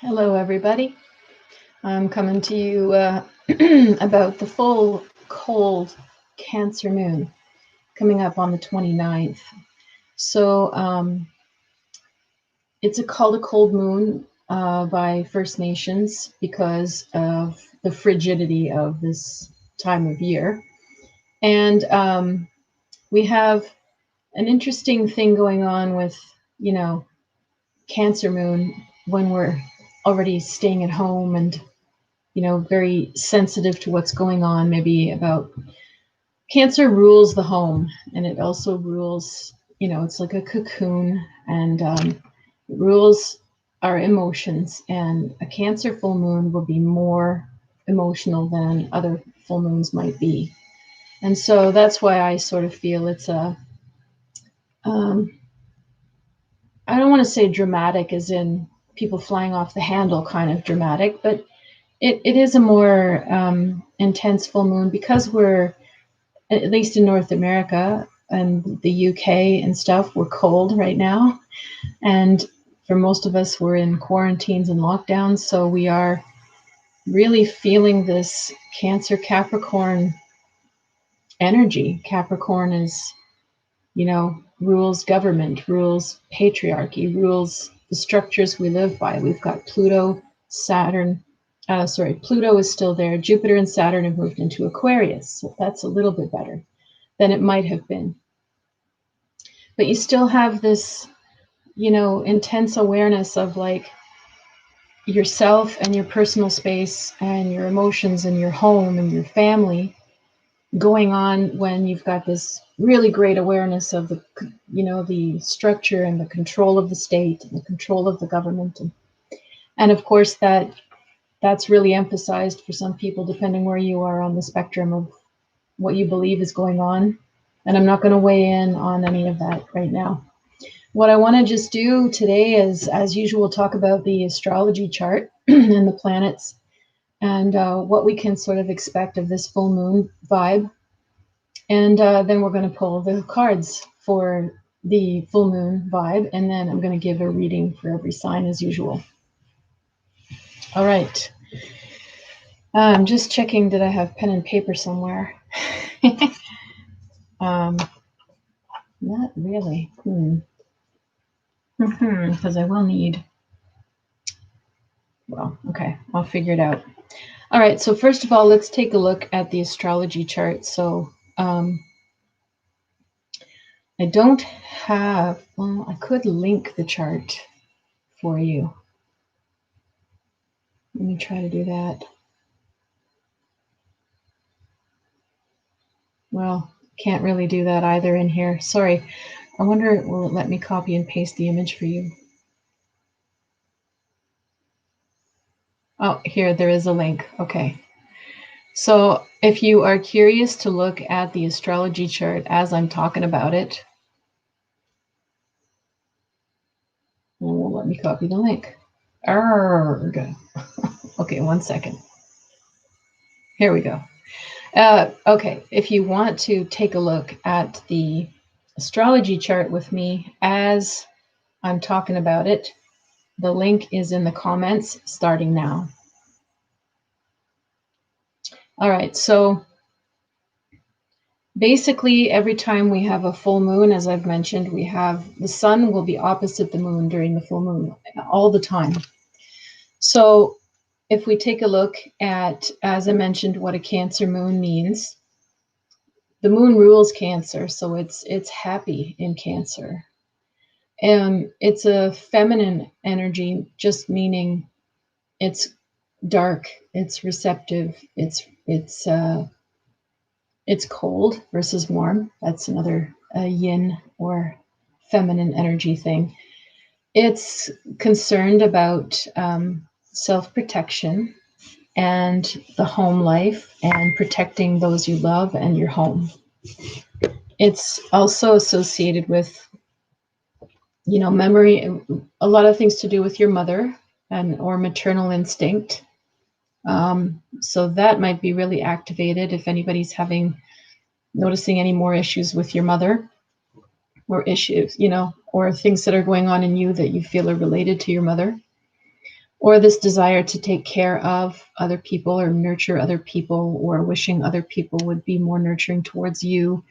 Hello, everybody. I'm coming to you about the full cold Cancer moon coming up on the 29th. So it's called a cold moon by First Nations because of the frigidity of this time of year. And we have an interesting thing going on with, Cancer moon when we're already staying at home and very sensitive to what's going on, maybe about Cancer rules the home, and it also rules, it's like a cocoon, and it rules our emotions. And a Cancer full moon will be more emotional than other full moons might be. And so that's why I sort of feel it's I don't want to say dramatic as in people flying off the handle kind of dramatic, but it is a more intense full moon because we're, at least in North America and the UK and stuff, we're cold right now. And for most of us, we're in quarantines and lockdowns. So we are really feeling this Cancer Capricorn energy. Capricorn is, rules government, rules patriarchy, rules the structures we live by. We've got Pluto, Saturn. Pluto is still there. Jupiter and Saturn have moved into Aquarius. So that's a little bit better than it might have been. But you still have this, intense awareness of like yourself and your personal space and your emotions and your home and your family going on when you've got this really great awareness of the, the structure and the control of the state and the control of the government. And of course that's really emphasized for some people, depending where you are on the spectrum of what you believe is going on. And I'm not going to weigh in on any of that right now. What I want to just do today is, as usual, talk about the astrology chart and the planets and what we can sort of expect of this full moon vibe. And then we're going to pull the cards for the full moon vibe. And then I'm going to give a reading for every sign as usual. All right. I'm just checking, did I have pen and paper somewhere? Not really. Because I will need, well, okay, I'll figure it out. All right, so first of all, let's take a look at the astrology chart. So I don't have, well, I could link the chart for you. Let me try to do that. Well, can't really do that either in here. Sorry. I wonder, will it let me copy and paste the image for you? Oh, here, there is a link. Okay. So if you are curious to look at the astrology chart as I'm talking about it, well, let me copy the link. Arrgh. Okay, 1 second. Here we go. Okay, if you want to take a look at the astrology chart with me as I'm talking about it, the link is in the comments starting now. All right, so basically every time we have a full moon, as I've mentioned, we have the sun will be opposite the moon during the full moon all the time. So if we take a look at, as I mentioned, what a Cancer moon means, the moon rules Cancer, so it's happy in Cancer. It's a feminine energy, just meaning it's dark, it's receptive, it's cold versus warm. That's another yin or feminine energy thing. It's concerned about self-protection and the home life and protecting those you love and your home. It's also associated with, memory, a lot of things to do with your mother and or maternal instinct. So that might be really activated if anybody's noticing any more issues with your mother or issues, or things that are going on in you that you feel are related to your mother. or this desire to take care of other people or nurture other people, or wishing other people would be more nurturing towards you,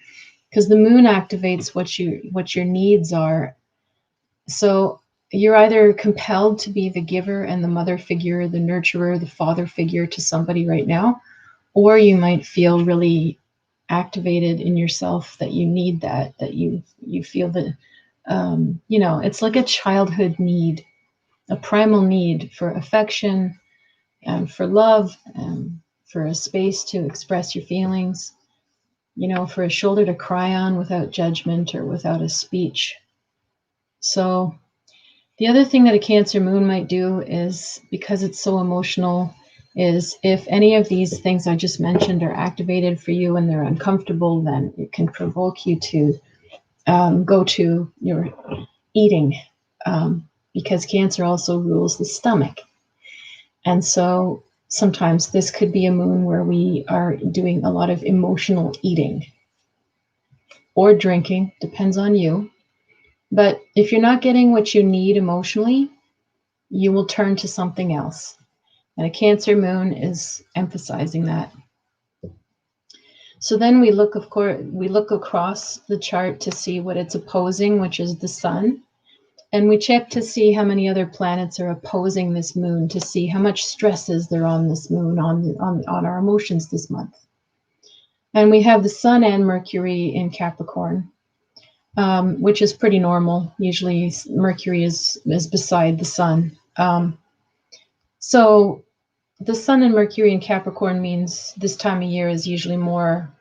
because the moon activates what your needs are. So you're either compelled to be the giver and the mother figure, the nurturer, the father figure to somebody right now, or you might feel really activated in yourself that you need that you feel that it's like a childhood need, a primal need for affection and for love and for a space to express your feelings, for a shoulder to cry on without judgment or without a speech. So the other thing that a Cancer moon might do is, because it's so emotional, is if any of these things I just mentioned are activated for you and they're uncomfortable, then it can provoke you to go to your eating, because Cancer also rules the stomach. And so sometimes this could be a moon where we are doing a lot of emotional eating or drinking, depends on you. But if you're not getting what you need emotionally, you will turn to something else. And a Cancer moon is emphasizing that. So then we look across the chart to see what it's opposing, which is the sun. And we check to see how many other planets are opposing this moon, to see how much stress is there on this moon, on our emotions this month. And we have the sun and Mercury in Capricorn, which is pretty normal. Usually Mercury is beside the sun. So the sun and Mercury in Capricorn means this time of year is usually more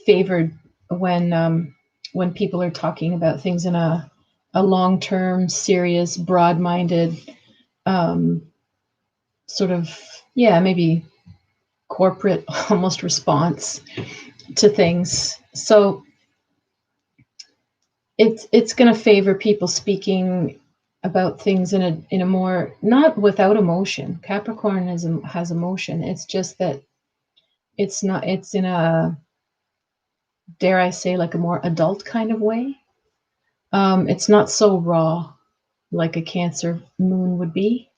favored when people are talking about things in a long-term, serious, broad-minded, sort of, maybe corporate almost response to things. So it's going to favor people speaking about things in a more, not without emotion. Capricorn has emotion. It's just that it's in a, dare I say, like a more adult kind of way. It's not so raw like a Cancer moon would be.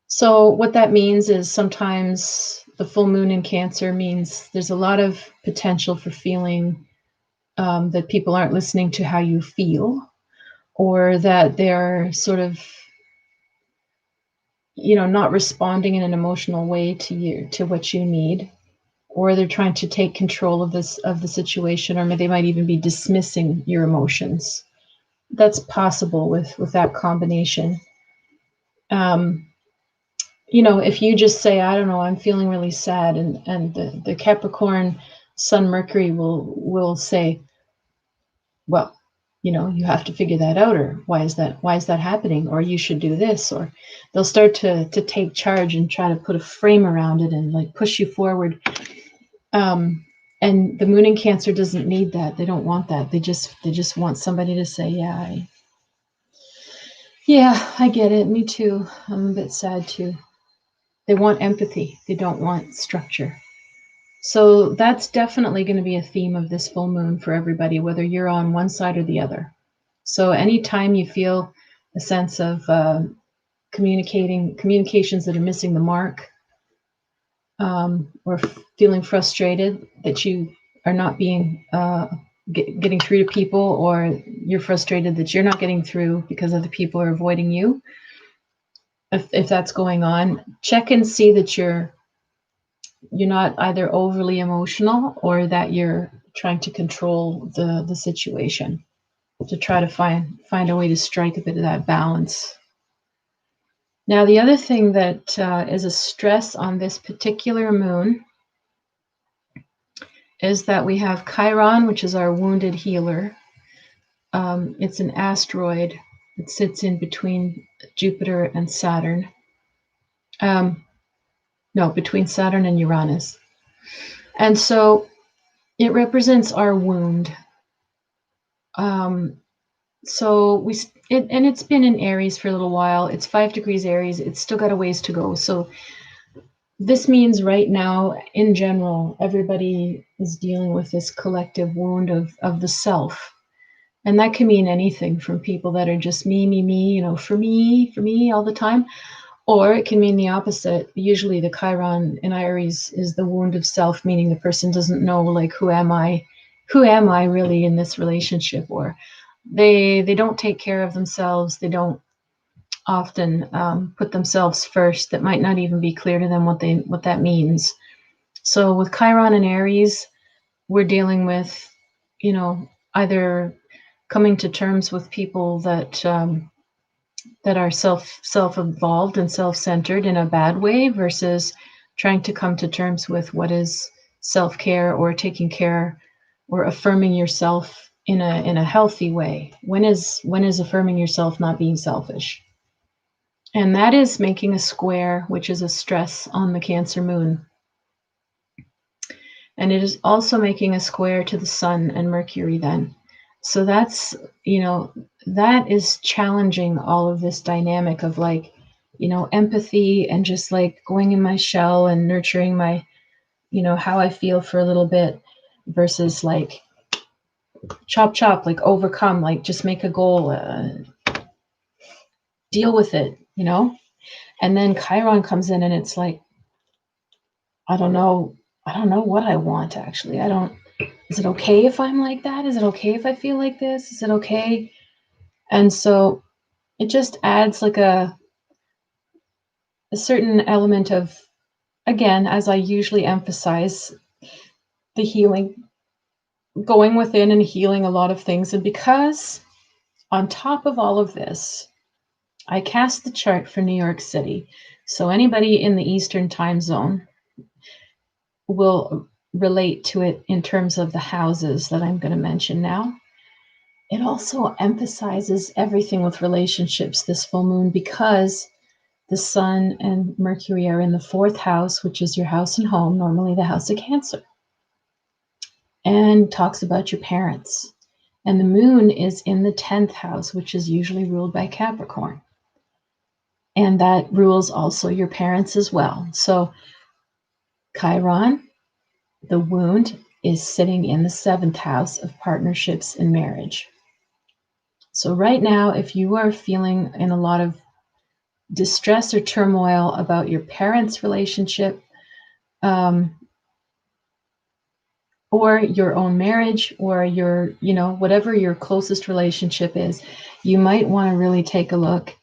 So what that means is sometimes the full moon in Cancer means there's a lot of potential for feeling that people aren't listening to how you feel, or that they're sort of, not responding in an emotional way to what you need, or they're trying to take control of the situation, or they might even be dismissing your emotions. That's possible with that combination. If you just say, I don't know, I'm feeling really sad, and the Capricorn Sun Mercury will say, well, you have to figure that out, or why is that happening, or you should do this, or they'll start to take charge and try to put a frame around it and like push you forward. And the moon in Cancer doesn't need that. They don't want that. They just want somebody to say, I get it. Me too. I'm a bit sad too. They want empathy. They don't want structure. So that's definitely going to be a theme of this full moon for everybody, whether you're on one side or the other. So anytime you feel a sense of communications that are missing the mark, or feeling frustrated that you are not being getting through to people, or you're frustrated that you're not getting through because other people are avoiding you, if that's going on, check and see that you're not either overly emotional or that you're trying to control the situation, to try to find a way to strike a bit of that balance. Now, the other thing that is a stress on this particular moon is that we have Chiron, which is our wounded healer. It's an asteroid. It sits in between Jupiter and Saturn. Between Saturn and Uranus. And so it represents our wound. So it's been in Aries for a little while. It's 5 degrees Aries. It's still got a ways to go. So this means right now, in general, everybody is dealing with this collective wound of the self. And that can mean anything from people that are just me, for me all the time. Or it can mean the opposite. Usually the Chiron in Aries is the wound of self, meaning the person doesn't know, like, who am I? Who am I really in this relationship? Or they don't take care of themselves. They don't often put themselves first. That might not even be clear to them what that means. So with Chiron and Aries, we're dealing with, either coming to terms with people that that are self-involved and self-centered in a bad way, versus trying to come to terms with what is self-care or taking care or affirming yourself in a healthy way. When is affirming yourself not being selfish? And that is making a square, which is a stress on the Cancer moon. And it is also making a square to the Sun and Mercury then. So that's, that is challenging all of this dynamic of, like, empathy and just like going in my shell and nurturing my, how I feel for a little bit, versus like chop, like overcome, like just make a goal, deal with it, And then Chiron comes in and it's like, I don't know what I want, actually. Is it okay if I'm like that? Is it okay if I feel like this? Is it okay? And so it just adds like a certain element of, again, as I usually emphasize, the healing, going within and healing a lot of things. And because on top of all of this, I cast the chart for New York City. So anybody in the Eastern time zone will relate to it in terms of the houses that I'm going to mention now. It also emphasizes everything with relationships this full moon, because the Sun and Mercury are in the 4th house, which is your house and home, normally the house of Cancer, and talks about your parents. And the moon is in the 10th house, which is usually ruled by Capricorn. And that rules also your parents as well. So Chiron, the wound, is sitting in the 7th house of partnerships and marriage. So right now, if you are feeling in a lot of distress or turmoil about your parents' relationship, or your own marriage, or your, whatever your closest relationship is, you might want to really take a look.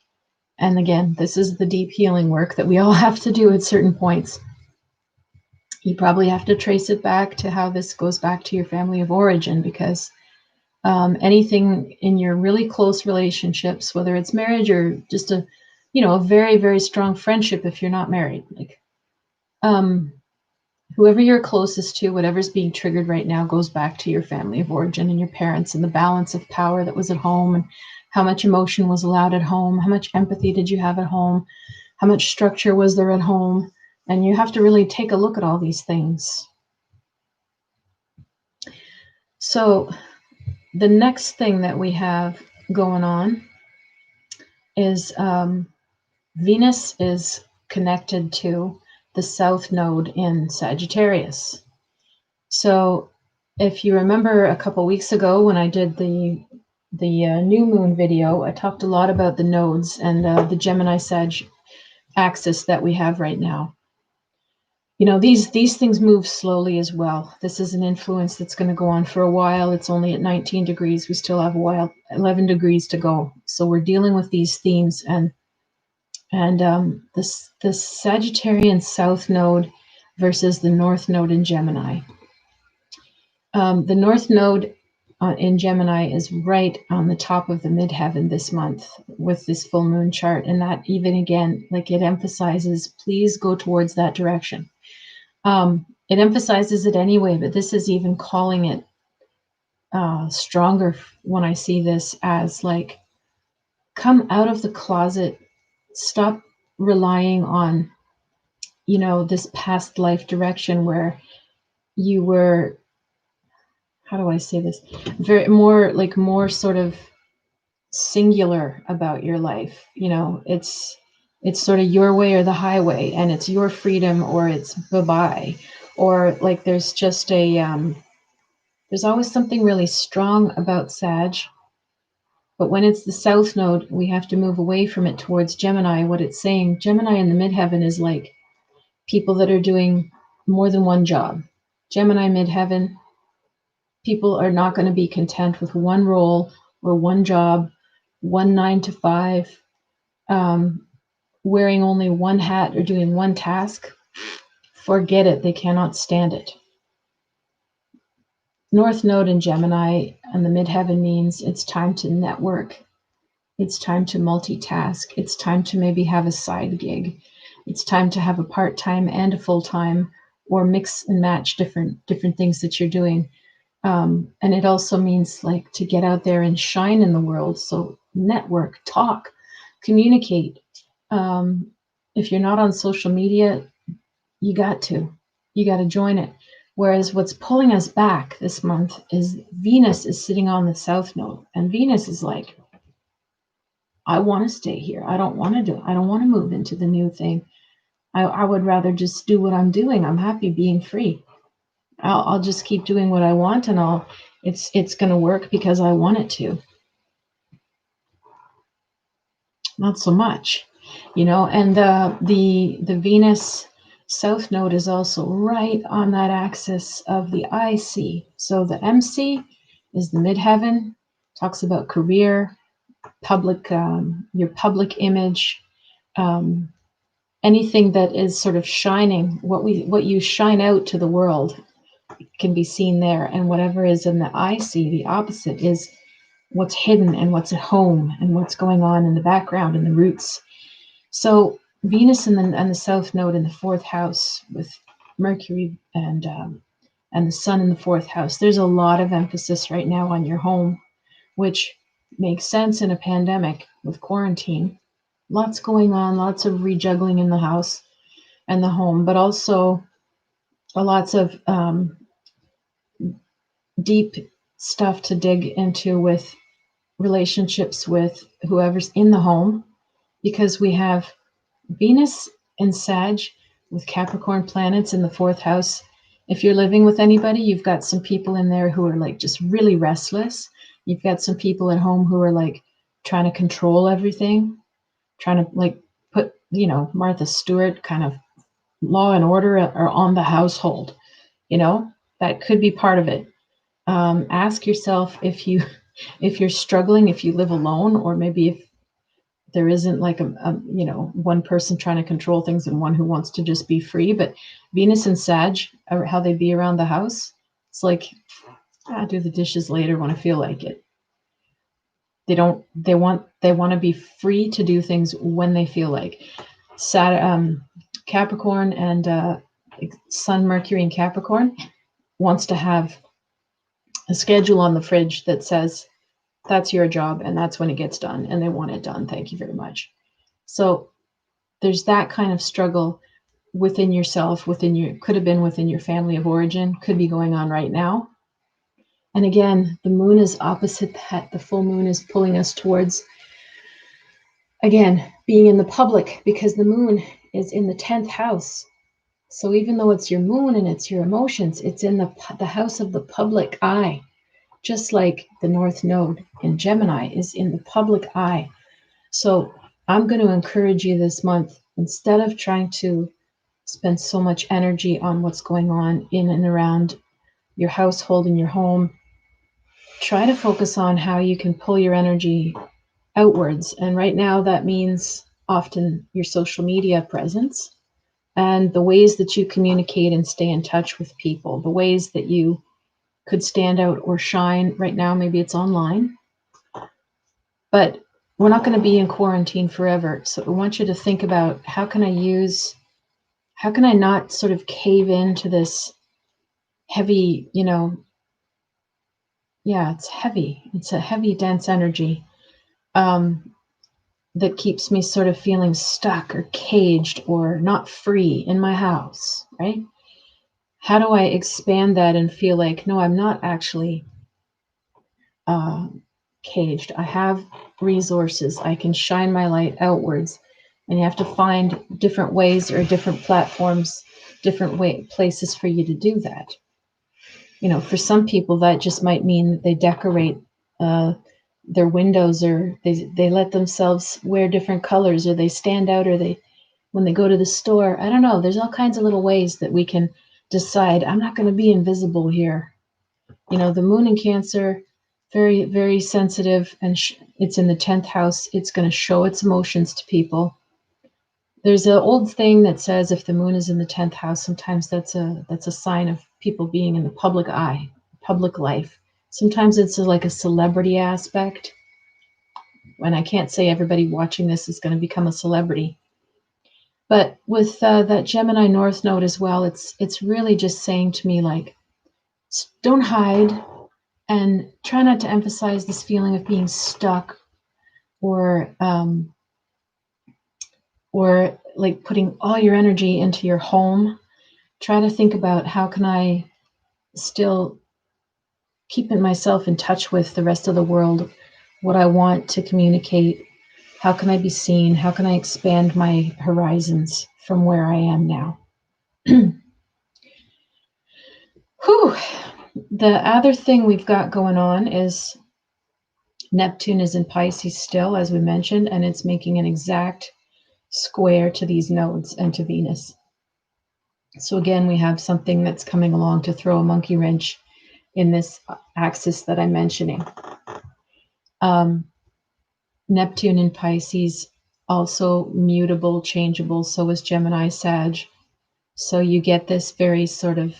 And again, this is the deep healing work that we all have to do at certain points. You probably have to trace it back to how this goes back to your family of origin, because anything in your really close relationships, whether it's marriage or just a very, very strong friendship, if you're not married, like whoever you're closest to, whatever's being triggered right now, goes back to your family of origin and your parents, and the balance of power that was at home, and how much emotion was allowed at home, how much empathy did you have at home, how much structure was there at home. And you have to really take a look at all these things. So the next thing that we have going on is Venus is connected to the South Node in Sagittarius. So if you remember a couple weeks ago when I did the new moon video, I talked a lot about the nodes and the Gemini Sag axis that we have right now. These things move slowly as well. This is an influence that's going to go on for a while. It's only at 19 degrees. We still have a while, 11 degrees to go. So we're dealing with these themes, and this Sagittarian South Node versus the North Node in Gemini. The North Node in Gemini is right on the top of the midheaven this month with this full moon chart, and that even again, like, it emphasizes, please go towards that direction. It emphasizes it anyway, but this is even calling it stronger when I see this as, like, come out of the closet, stop relying on, this past life direction where you were, how do I say this? More sort of singular about your life. It's sort of your way or the highway, and it's your freedom or it's bye-bye. Or like there's just there's always something really strong about Sag But when it's the south node, we have to move away from it towards Gemini. What it's saying, Gemini in the midheaven is like people that are doing more than one job. Gemini midheaven, people are not going to be content with one role or one job, one 9 to 5, wearing only one hat or doing one task. Forget it. They cannot stand it. North node in Gemini and the midheaven means it's time to network. It's time to multitask. It's time to maybe have a side gig. It's time to have a part-time and a full-time, or mix and match different things that you're doing. And it also means like to get out there and shine in the world. So network, talk, communicate. If you're not on social media, you got to join it. Whereas what's pulling us back this month is Venus is sitting on the south node, and Venus is like, I want to stay here. I don't want to move into the new thing. I would rather just do what I'm doing. I'm happy being free. I'll just keep doing what I want, and it's going to work because I want it to. Not so much, and the Venus south node is also right on that axis of the IC. So the MC is the midheaven, talks about career, public, your public image, anything that is sort of shining, what you shine out to the world can be seen there. And whatever is in the IC, the opposite, is what's hidden and what's at home and what's going on in the background and the roots. So Venus in the south node in the fourth house with Mercury and the sun in the fourth house. There's a lot of emphasis right now on your home, which makes sense in a pandemic with quarantine. Lots going on, lots of rejuggling in the house and the home, but also lots of deep stuff to dig into with relationships with whoever's in the home, because we have Venus in Sag with Capricorn planets in the fourth house. If you're living with anybody, you've got some people in there who are like just really restless. You've got some people at home who are like trying to control everything, trying to like put, Martha Stewart kind of law and order are on the household. That could be part of it. Ask yourself if you're struggling, if you live alone, or maybe if there isn't like a one person trying to control things and one who wants to just be free. But Venus and Sag, how they be around the house, it's like, I'll do the dishes later when I feel like it. They want to be free to do things when they feel like. Capricorn and Sun, Mercury in Capricorn wants to have a schedule on the fridge that says that's your job and that's when it gets done, and they want it done. Thank you very much. So there's that kind of struggle within yourself, could have been within your family of origin, could be going on right now. And again, the moon is opposite that. The full moon is pulling us towards, again, being in the public, because the moon is in the 10th house. So even though it's your moon and it's your emotions, it's in the house of the public eye, just like the North Node in Gemini is in the public eye. So I'm going to encourage you this month, instead of trying to spend so much energy on what's going on in and around your household and your home, try to focus on how you can pull your energy outwards. And right now that means often your social media presence and the ways that you communicate and stay in touch with people, the ways that you could stand out or shine. Right now, maybe it's online, but we're not going to be in quarantine forever. So I want you to think about, how can I not sort of cave into this heavy, it's heavy. It's a heavy, dense energy that keeps me sort of feeling stuck or caged or not free in my house, right? How do I expand that and feel like, no, I'm not actually caged. I have resources. I can shine my light outwards. And you have to find different ways or different platforms, places for you to do that. For some people, that just might mean that they decorate their windows, or they let themselves wear different colors, or they stand out, or they when they go to the store. I don't know. There's all kinds of little ways that we can decide, I'm not going to be invisible here. You know, the moon in Cancer, very, very sensitive, and it's in the 10th house. It's going to show its emotions to people. There's an old thing that says if the moon is in the 10th house, sometimes that's a sign of people being in the public eye, public life. Sometimes it's like a celebrity aspect. And I can't say everybody watching this is going to become a celebrity. But with that Gemini North Node as well, it's really just saying to me, like, don't hide, and try not to emphasize this feeling of being stuck, or like putting all your energy into your home. Try to think about, how can I still keep myself in touch with the rest of the world, what I want to communicate, how can I be seen, how can I expand my horizons from where I am now. Whew. The other thing we've got going on is Neptune is in Pisces still, as we mentioned, and it's making an exact square to these nodes and to Venus. So again, we have something that's coming along to throw a monkey wrench in this axis that I'm mentioning. Neptune in Pisces, also mutable, changeable. So is Gemini, Sag. So you get this very sort of,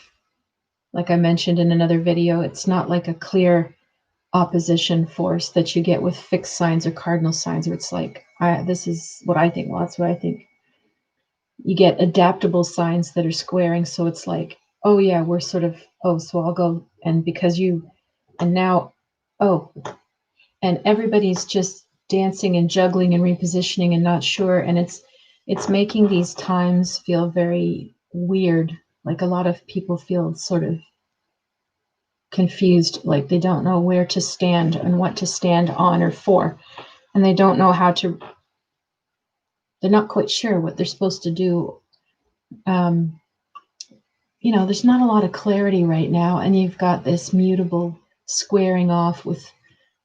like I mentioned in another video, it's not like a clear opposition force that you get with fixed signs or cardinal signs, where it's like, this is what I think. Well, that's what I think. You get adaptable signs that are squaring. So it's like, oh yeah, we're sort of, oh, so I'll go, and because you, and now, oh, and everybody's just dancing and juggling and repositioning and not sure. And it's making these times feel very weird. Like a lot of people feel sort of confused, like they don't know where to stand and what to stand on or for. And they don't know how to, they're not quite sure what they're supposed to do. There's not a lot of clarity right now. And you've got this mutable squaring off with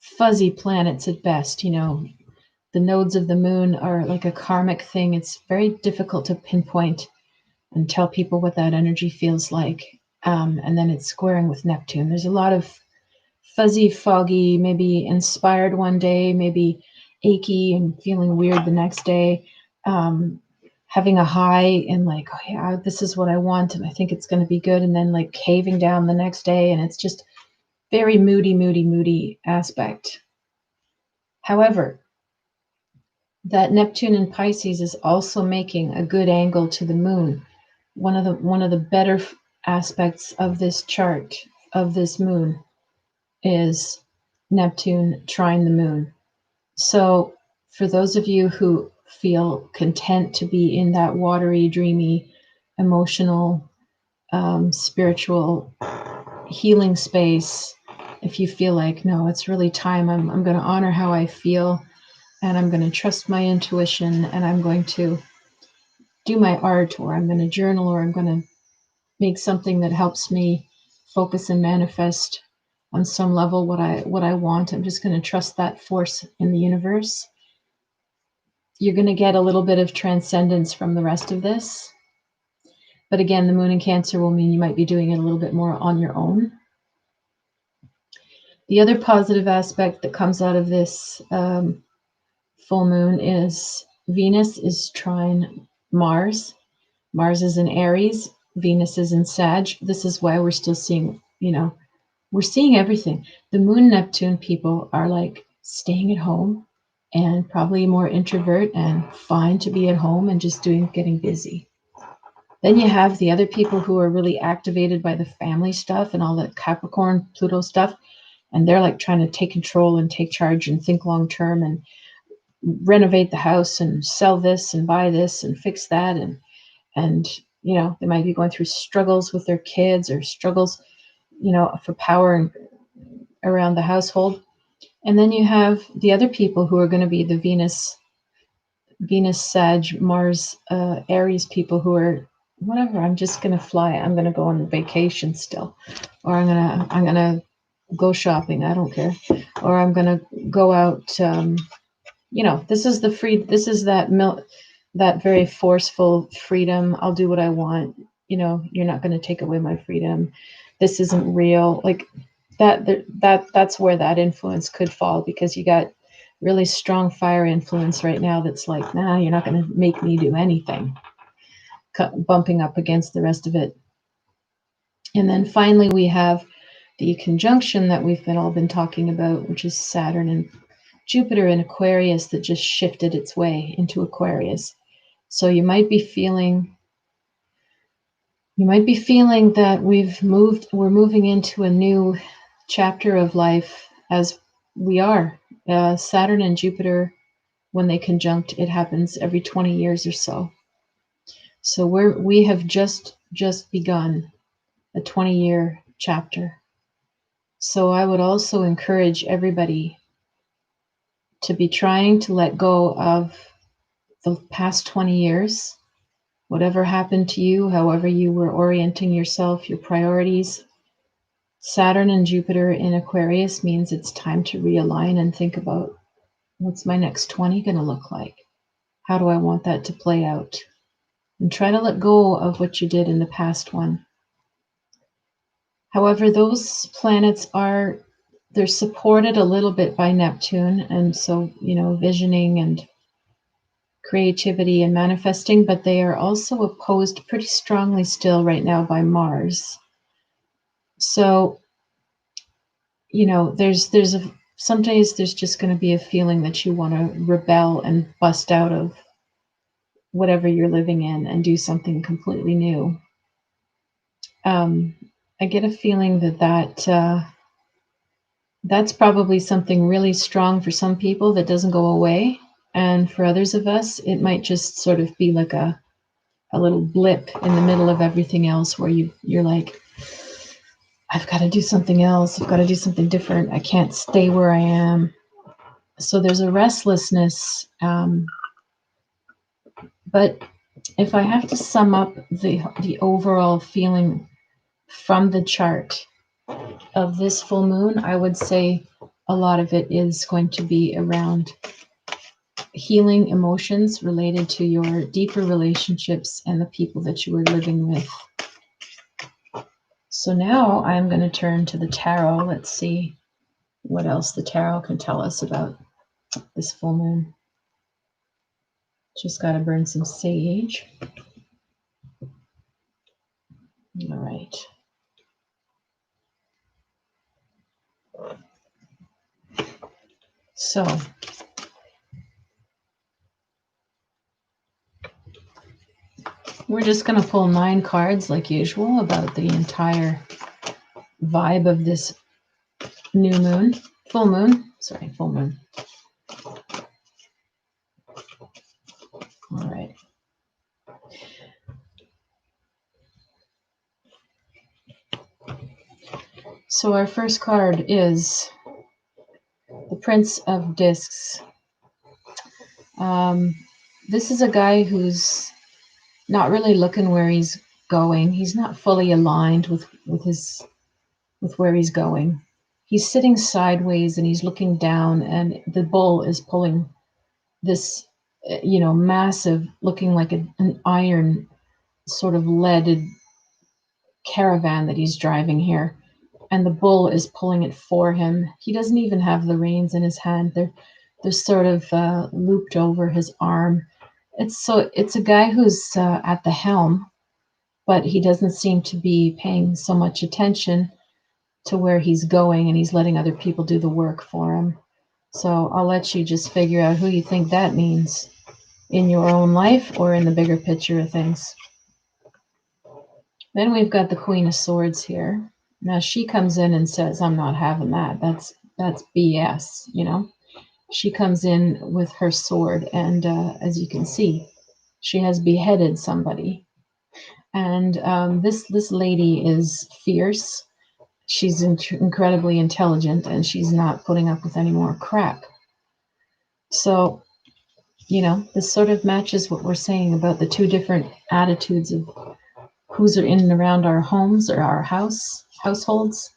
fuzzy planets at best. The nodes of the moon are like a karmic thing. It's very difficult to pinpoint and tell people what that energy feels like. And then it's squaring with Neptune. There's a lot of fuzzy, foggy, maybe inspired one day, maybe achy and feeling weird the next day, having a high and like, oh yeah, this is what I want and I think it's going to be good, and then like caving down the next day, and it's just very moody aspect. However, that Neptune in Pisces is also making a good angle to the moon. One of the better aspects of this chart of this moon is Neptune trine the moon. So for those of you who feel content to be in that watery, dreamy, emotional, spiritual healing space, if you feel like, no, it's really time, I'm going to honor how I feel, and I'm going to trust my intuition, and I'm going to do my art, or I'm going to journal, or I'm going to make something that helps me focus and manifest on some level what I want. I'm just going to trust that force in the universe. You're going to get a little bit of transcendence from the rest of this. But again, the moon in Cancer will mean you might be doing it a little bit more on your own. The other positive aspect that comes out of this full moon is Venus is trine Mars. Mars is in Aries. Venus is in Sag. This is why we're still seeing, we're seeing everything. The moon Neptune people are like staying at home and probably more introvert and fine to be at home and just getting busy. Then you have the other people who are really activated by the family stuff and all the Capricorn, Pluto stuff. And they're like trying to take control and take charge and think long term and renovate the house and sell this and buy this and fix that. And they might be going through struggles with their kids or struggles, for power around the household. And then you have the other people who are going to be the Venus, Sag, Mars, Aries people who are, whatever, I'm just going to fly. I'm going to go on vacation still, or I'm going to go shopping. I don't care. Or I'm going to go out. This is the free. This is that very forceful freedom. I'll do what I want. You're not going to take away my freedom. This isn't real. Like that's where that influence could fall, because you got really strong fire influence right now that's like, nah, you're not going to make me do anything, bumping up against the rest of it. And then finally we have the conjunction that we've all been talking about, which is Saturn and Jupiter in Aquarius, that just shifted its way into Aquarius. So you might be feeling that we're moving into a new chapter of life, as we are. Saturn and Jupiter, when they conjunct, it happens every 20 years or so. So we have just begun a 20-year chapter. So I would also encourage everybody to be trying to let go of the past 20 years, whatever happened to you, however you were orienting yourself, your priorities. Saturn and Jupiter in Aquarius means it's time to realign and think about, what's my next 20 going to look like? How do I want that to play out? And try to let go of what you did in the past one. However, those planets they're supported a little bit by Neptune, and so, visioning and creativity and manifesting, but they are also opposed pretty strongly still right now by Mars. So, some days there's just going to be a feeling that you want to rebel and bust out of whatever you're living in and do something completely new. I get a feeling that's probably something really strong for some people that doesn't go away. And for others of us, it might just sort of be like a little blip in the middle of everything else, where you're like, I've got to do something else. I've got to do something different. I can't stay where I am. So there's a restlessness. But if I have to sum up the overall feeling from the chart of this full moon, I would say a lot of it is going to be around healing emotions related to your deeper relationships and the people that you were living with. So now I'm going to turn to the tarot. Let's see what else the tarot can tell us about this full moon. Just got to burn some sage. All right. So we're just going to pull 9 cards like usual about the entire vibe of this full moon. All right. So our first card is the Prince of Discs. This is a guy who's not really looking where he's going. He's not fully aligned with where he's going. He's sitting sideways and he's looking down, and the bull is pulling this, massive, looking like an iron sort of leaded caravan that he's driving here. And the bull is pulling it for him. He doesn't even have the reins in his hand. They're sort of looped over his arm. It's a guy who's at the helm, but he doesn't seem to be paying so much attention to where he's going, and he's letting other people do the work for him. So I'll let you just figure out who you think that means in your own life or in the bigger picture of things. Then we've got the Queen of Swords here. Now she comes in and says, I'm not having that. That's BS, She comes in with her sword, and as you can see, she has beheaded somebody. And this lady is fierce. She's incredibly intelligent, and she's not putting up with any more crap. So, this sort of matches what we're saying about the two different attitudes of who's in and around our homes or our households.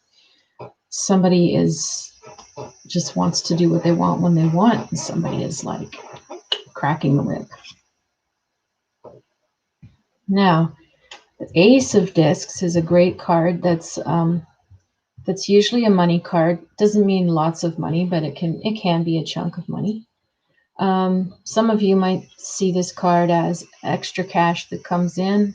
somebody is just wants to do what they want when they want, and somebody is like cracking the whip. Now, the Ace of Discs is a great card that's usually a money card. Doesn't mean lots of money, but it can be a chunk of money. Some of you might see this card as extra cash that comes in,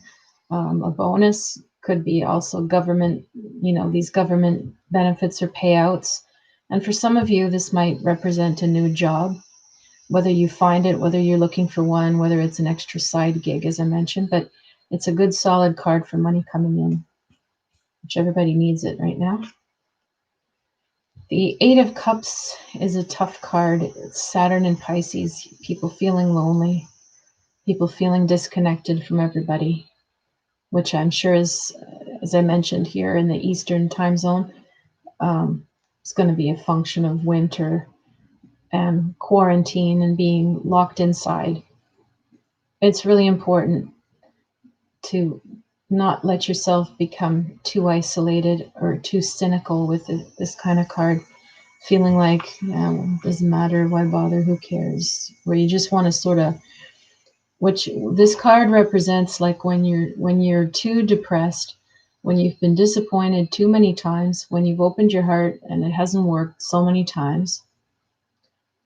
a bonus. Could be also government, these government benefits or payouts. And for some of you, this might represent a new job, whether you find it, whether you're looking for one, whether it's an extra side gig, as I mentioned, but it's a good solid card for money coming in, which everybody needs it right now. The Eight of Cups is a tough card. It's Saturn and Pisces, people feeling lonely, people feeling disconnected from everybody, which I'm sure is, as I mentioned here in the Eastern time zone, it's going to be a function of winter and quarantine and being locked inside. It's really important to not let yourself become too isolated or too cynical with this kind of card, feeling like, yeah, well, it doesn't matter, why bother, who cares, where you just want to sort of, which this card represents, like when you're too depressed, when you've been disappointed too many times, when you've opened your heart and it hasn't worked so many times,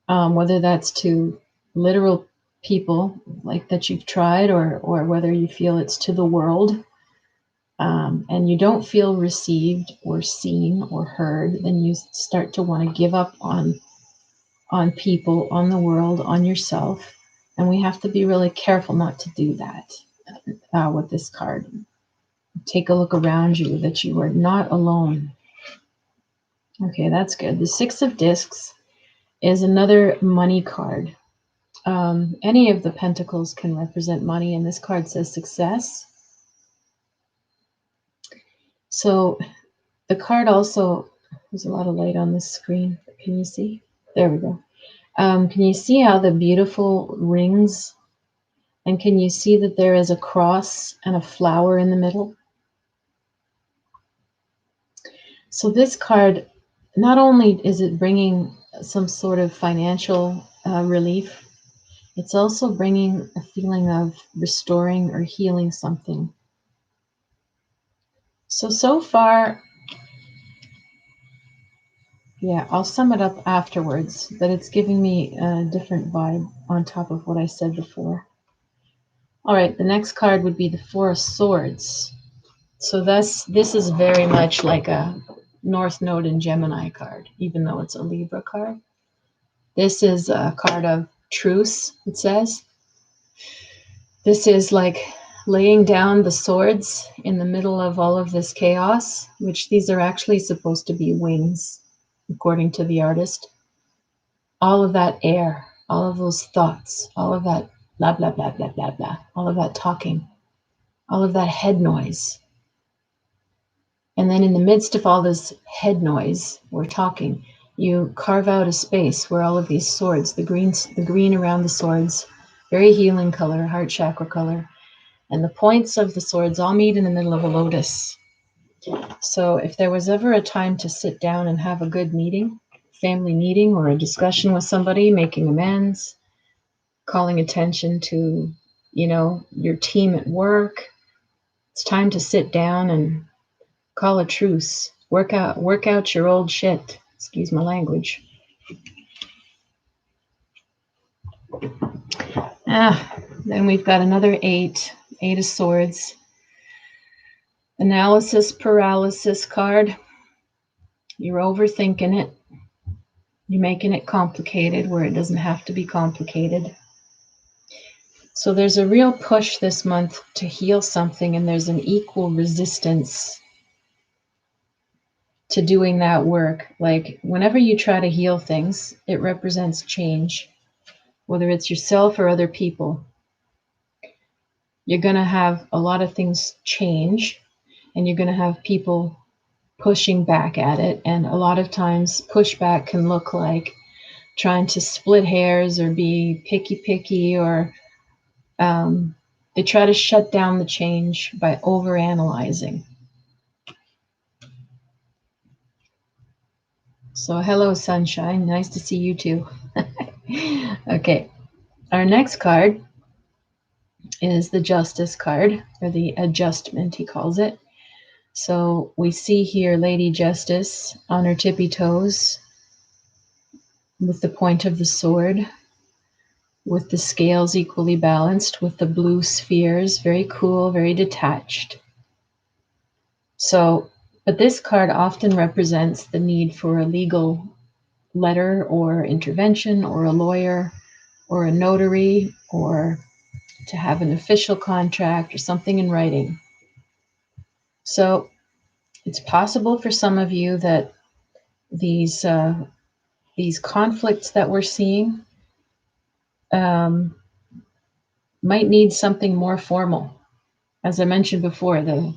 whether that's to literal people like that you've tried, or whether you feel it's to the world, and you don't feel received or seen or heard, then you start to want to give up on people, on the world, on yourself. And we have to be really careful not to do that with this card. Take a look around you, that you are not alone. Okay, that's good. The Six of Discs is another money card. Any of the pentacles can represent money, and this card says success. So the card also, there's a lot of light on this screen. Can you see? There we go. Can you see how the beautiful rings? And can you see that there is a cross and a flower in the middle? So this card, not only is it bringing some sort of financial relief, it's also bringing a feeling of restoring or healing something. So far, yeah, I'll sum it up afterwards, but it's giving me a different vibe on top of what I said before. All right, the next card would be the Four of Swords. So this is very much like a North Node in Gemini card, even though it's a Libra card. This is a card of truce, it says. This is like laying down the swords in the middle of all of this chaos, which these are actually supposed to be wings, according to the artist. All of that air, all of those thoughts, all of that blah, blah, blah, blah, blah, blah, all of that talking, all of that head noise. And then in the midst of all this head noise, we're talking, you carve out a space where all of these swords, the green around the swords, very healing color, heart chakra color, and the points of the swords all meet in the middle of a lotus. So if there was ever a time to sit down and have a good meeting, family meeting, or a discussion with somebody, making amends, calling attention to, your team at work, it's time to sit down and call a truce. Work out your old shit. Excuse my language. Then we've got another Eight of Swords. Analysis paralysis card. You're overthinking it. You're making it complicated where it doesn't have to be complicated. So there's a real push this month to heal something, and there's an equal resistance to doing that work. Like whenever you try to heal things, it represents change, whether it's yourself or other people. You're going to have a lot of things change, and you're going to have people pushing back at it. And a lot of times pushback can look like trying to split hairs or be picky, or they try to shut down the change by overanalyzing. So hello, sunshine. Nice to see you too. Okay, our next card is the Justice card, or the Adjustment, he calls it. So we see here Lady Justice on her tippy toes with the point of the sword, with the scales equally balanced, with the blue spheres, very cool, very detached. So, but this card often represents the need for a legal letter or intervention, or a lawyer or a notary, or to have an official contract or something in writing. So it's possible for some of you that these conflicts that we're seeing might need something more formal. As I mentioned before, the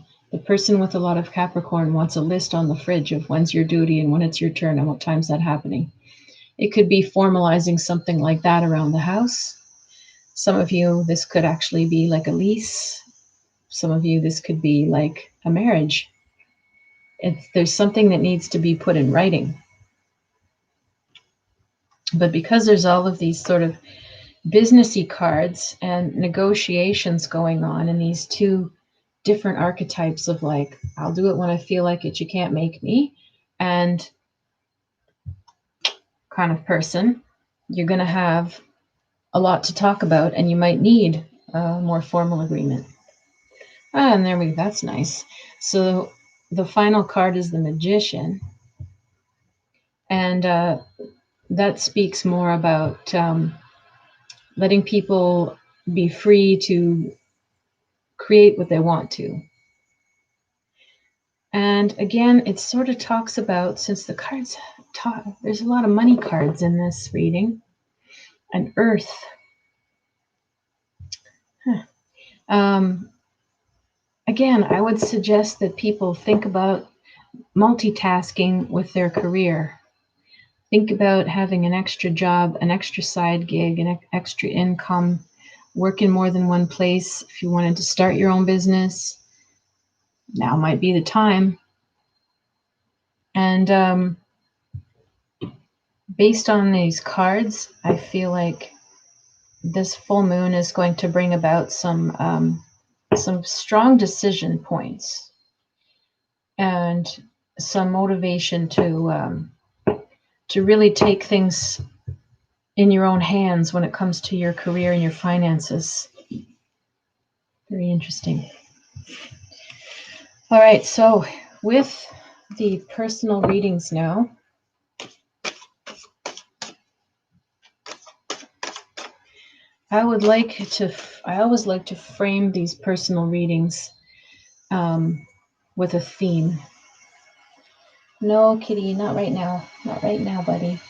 person with a lot of Capricorn wants a list on the fridge of when's your duty and when it's your turn and what time's that happening. It could be formalizing something like that around the house. Some of you, this could actually be like a lease. Some of you, this could be like a marriage. There's something that needs to be put in writing. But because there's all of these sort of businessy cards and negotiations going on in these two different archetypes of like, I'll do it when I feel like it, you can't make me, and kind of person, you're going to have a lot to talk about, and you might need a more formal agreement. And there we go. That's nice. So the final card is the Magician, and that speaks more about letting people be free to create what they want to. And again, it sort of talks about, since the cards talk, there's a lot of money cards in this reading, and Earth. Again, I would suggest that people think about multitasking with their career. Think about having an extra job, an extra side gig, an extra income, work in more than one place. If you wanted to start your own business, now might be the time. And based on these cards, I feel like this full moon is going to bring about some strong decision points and some motivation to really take things in your own hands when it comes to your career and your finances. Very interesting. All right, so with the personal readings now, I always like to frame these personal readings with a theme. No, Kitty, not right now. Not right now, buddy.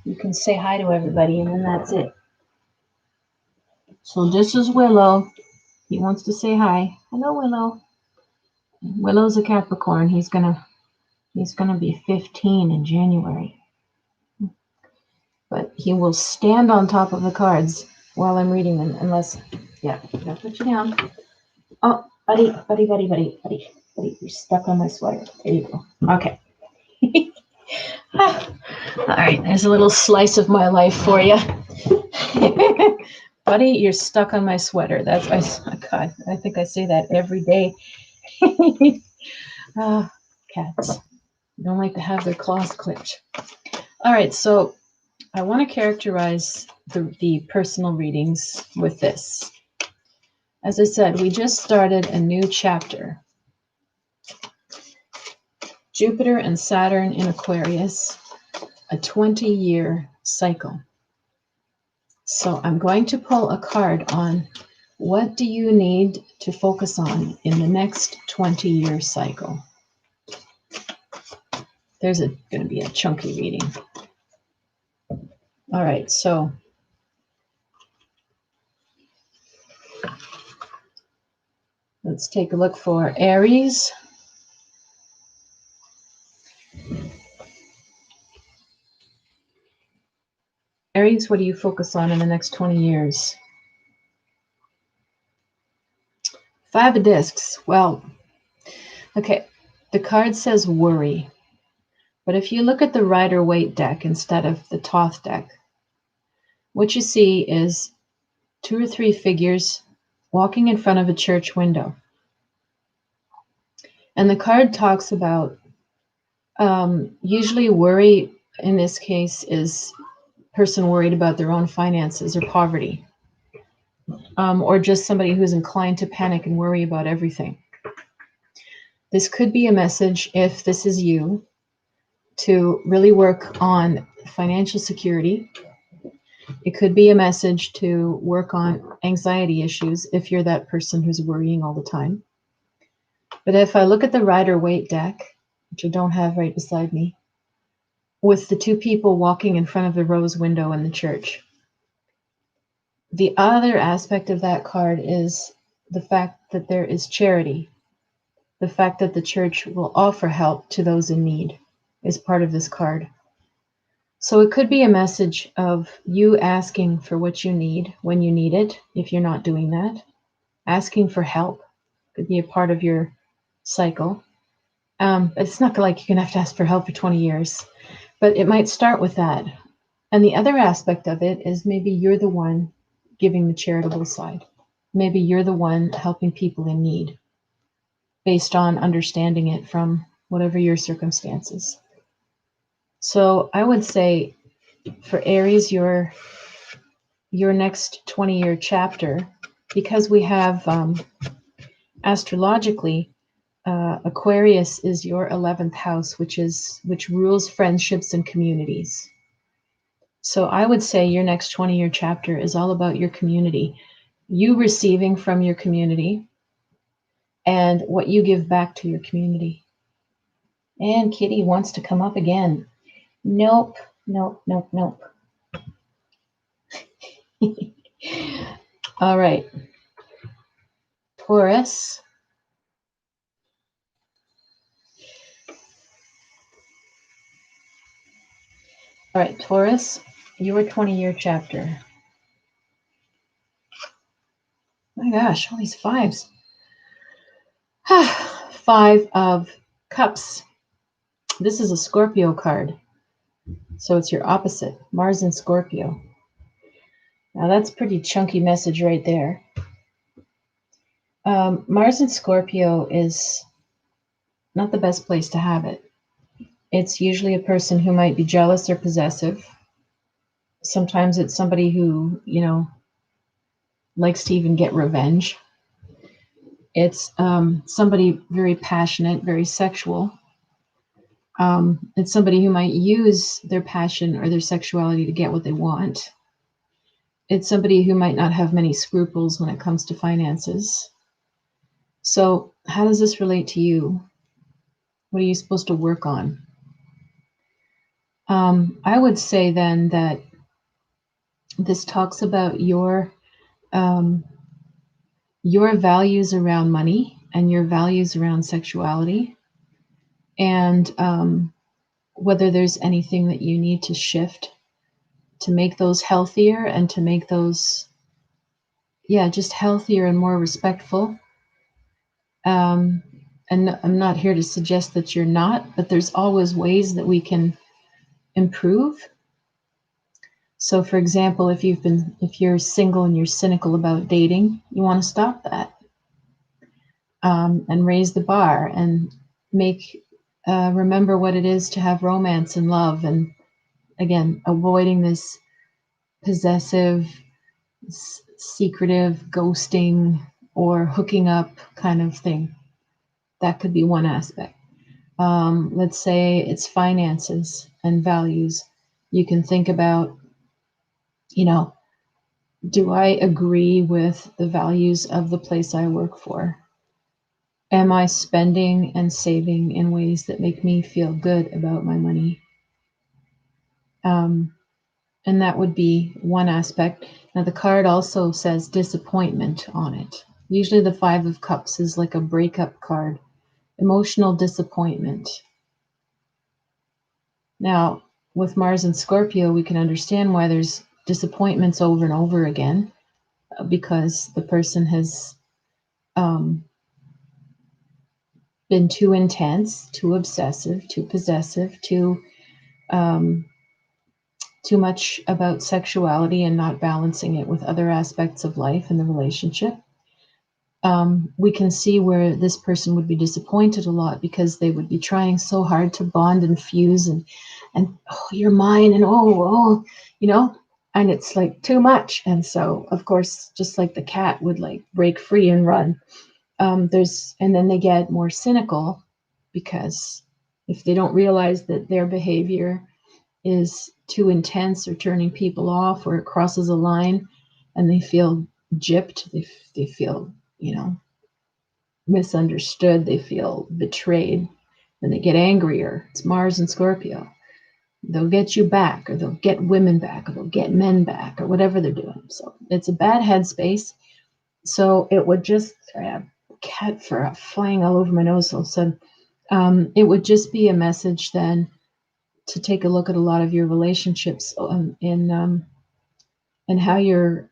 You can say hi to everybody, and then that's it. So this is Willow. He wants to say hi. Hello, Willow. Willow's a Capricorn. He's gonna be 15 in January. But he will stand on top of the cards while I'm reading them, unless, yeah, I'll put you down. Oh, buddy, you're stuck on my sweater. There you go. Okay. All right, there's a little slice of my life for you. Buddy, you're stuck on my sweater. God, I think I say that every day. Cats don't like to have their claws clipped. All right, so I want to characterize the personal readings with this. As I said, we just started a new chapter. Jupiter and Saturn in Aquarius, a 20-year cycle. So I'm going to pull a card on what do you need to focus on in the next 20-year cycle. There's going to be a chunky reading. All right, so let's take a look for Aries. Aries, what do you focus on in the next 20 years? 5 of discs. Well, okay, the card says worry. But if you look at the Rider-Waite deck instead of the Thoth deck, what you see is 2 or 3 figures walking in front of a church window. And the card talks about usually worry in this case is person worried about their own finances or poverty, or just somebody who's inclined to panic and worry about everything. This could be a message, if this is you, to really work on financial security. It could be a message to work on anxiety issues if you're that person who's worrying all the time. But if I look at the Rider-Waite deck, which I don't have right beside me, with the 2 people walking in front of the rose window in the church, the other aspect of that card is the fact that there is charity. The fact that the church will offer help to those in need is part of this card. So it could be a message of you asking for what you need when you need it, if you're not doing that. Asking for help could be a part of your cycle. It's not like you're going to have to ask for help for 20 years, but it might start with that. And the other aspect of it is maybe you're the one giving the charitable side. Maybe you're the one helping people in need based on understanding it from whatever your circumstances. So I would say for Aries, your next 20-year chapter, because we have astrologically, Aquarius is your 11th house, which rules friendships and communities. So I would say your next 20-year chapter is all about your community, you receiving from your community, and what you give back to your community. And Kitty wants to come up again. Nope, nope, nope, nope. All right. Taurus. All right, Taurus, your 20-year chapter. My gosh, all these fives. 5 of Cups. This is a Scorpio card. So it's your opposite, Mars and Scorpio. Now that's a pretty chunky message right there. Mars and Scorpio is not the best place to have it. It's usually a person who might be jealous or possessive. Sometimes it's somebody who, likes to even get revenge. It's somebody very passionate, very sexual. It's somebody who might use their passion or their sexuality to get what they want. It's somebody who might not have many scruples when it comes to finances. So how does this relate to you? What are you supposed to work on? I would say then that this talks about your values around money and your values around sexuality, and whether there's anything that you need to shift to make those healthier and to make those, just healthier and more respectful. And I'm not here to suggest that you're not, but there's always ways that we can improve. So for example, if you're single and you're cynical about dating, you want to stop that, and raise the bar and remember what it is to have romance and love. And again, avoiding this possessive, secretive, ghosting or hooking up kind of thing. That could be one aspect. Let's say it's finances and values. You can think about, do I agree with the values of the place I work for? Am I spending and saving in ways that make me feel good about my money? And that would be one aspect. Now, the card also says disappointment on it. Usually the 5 of Cups is like a breakup card, emotional disappointment. Now, with Mars and Scorpio, we can understand why there's disappointments over and over again, because the person has been too intense, too obsessive, too possessive, too much about sexuality and not balancing it with other aspects of life and the relationship. We can see where this person would be disappointed a lot because they would be trying so hard to bond and fuse and oh, you're mine, and oh, you know, and it's like too much. And so, of course, just like the cat would like break free and run, and then they get more cynical because if they don't realize that their behavior is too intense or turning people off or it crosses a line and they feel gypped, they feel, misunderstood, they feel betrayed, then they get angrier. It's Mars and Scorpio. They'll get you back, or they'll get women back, or they'll get men back, or whatever they're doing. So it's a bad headspace. So it would just, sorry, I have a cat flying all over my nose all of a sudden. It would just be a message then to take a look at a lot of your relationships and how you're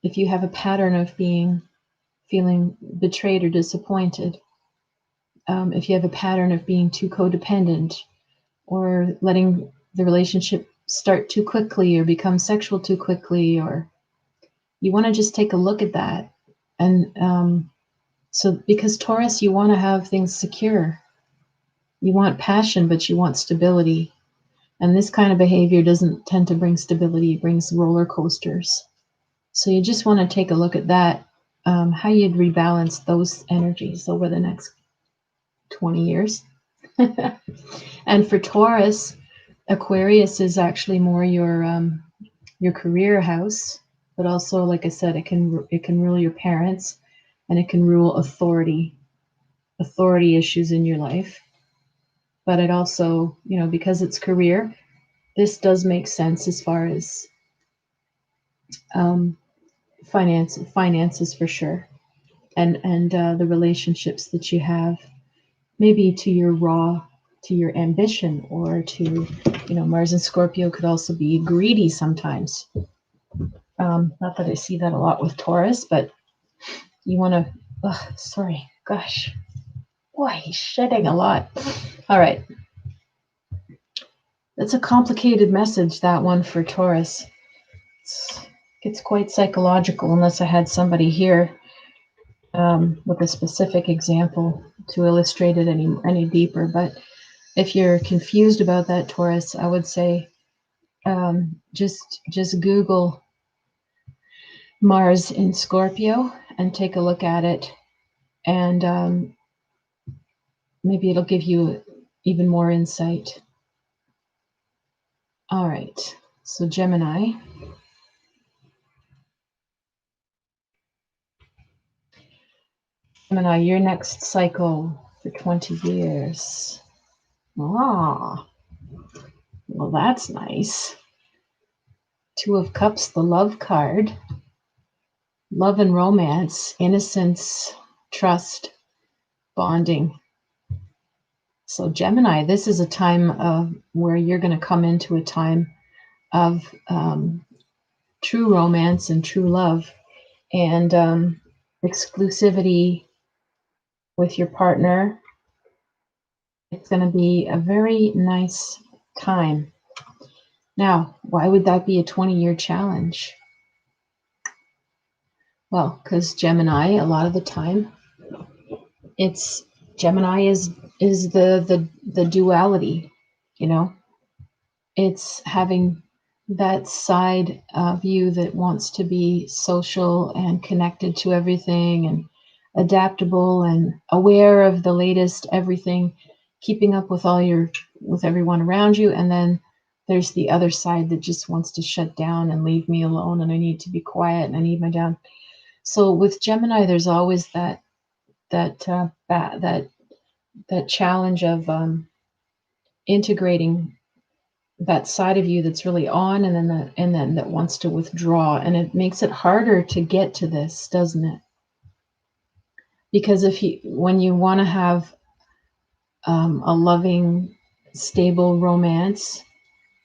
if you have a pattern of feeling betrayed or disappointed, if you have a pattern of being too codependent or letting the relationship start too quickly or become sexual too quickly, or you want to just take a look at that. And so because Taurus, you want to have things secure. You want passion, but you want stability. And this kind of behavior doesn't tend to bring stability, it brings roller coasters. So you just want to take a look at that, how you'd rebalance those energies over the next 20 years. And for Taurus, Aquarius is actually more your career house, but also, like I said, it can rule your parents, and it can rule authority issues in your life. But it also, because it's career, this does make sense as far as finances for sure, and the relationships that you have, maybe to your ambition, or to, Mars and Scorpio could also be greedy sometimes. Not that I see that a lot with Taurus, but you want to, sorry, gosh, boy, he's shedding a lot. All right. That's a complicated message, that one for Taurus. It's quite psychological, unless I had somebody here with a specific example to illustrate it any deeper. But if you're confused about that, Taurus, I would say just Google Mars in Scorpio and take a look at it, and maybe it'll give you even more insight. All right, so Gemini. Gemini, your next cycle for 20 years. Ah, well, that's nice. Two of Cups, the love card. Love and romance, innocence, trust, bonding. So Gemini, this is a time where you're going to come into a time of true romance and true love, and exclusivity with your partner. It's going to be a very nice time. Now, why would that be a 20-year challenge? Well, because Gemini, a lot of the time, Gemini is the duality, It's having that side of you that wants to be social and connected to everything and adaptable and aware of the latest everything, keeping up with with everyone around you. And then there's the other side that just wants to shut down and leave me alone, and I need to be quiet and I need my down. So with Gemini, there's always that challenge of integrating that side of you that's really on, and then that wants to withdraw, and it makes it harder to get to this, doesn't it? Because when you want to have a loving, stable romance,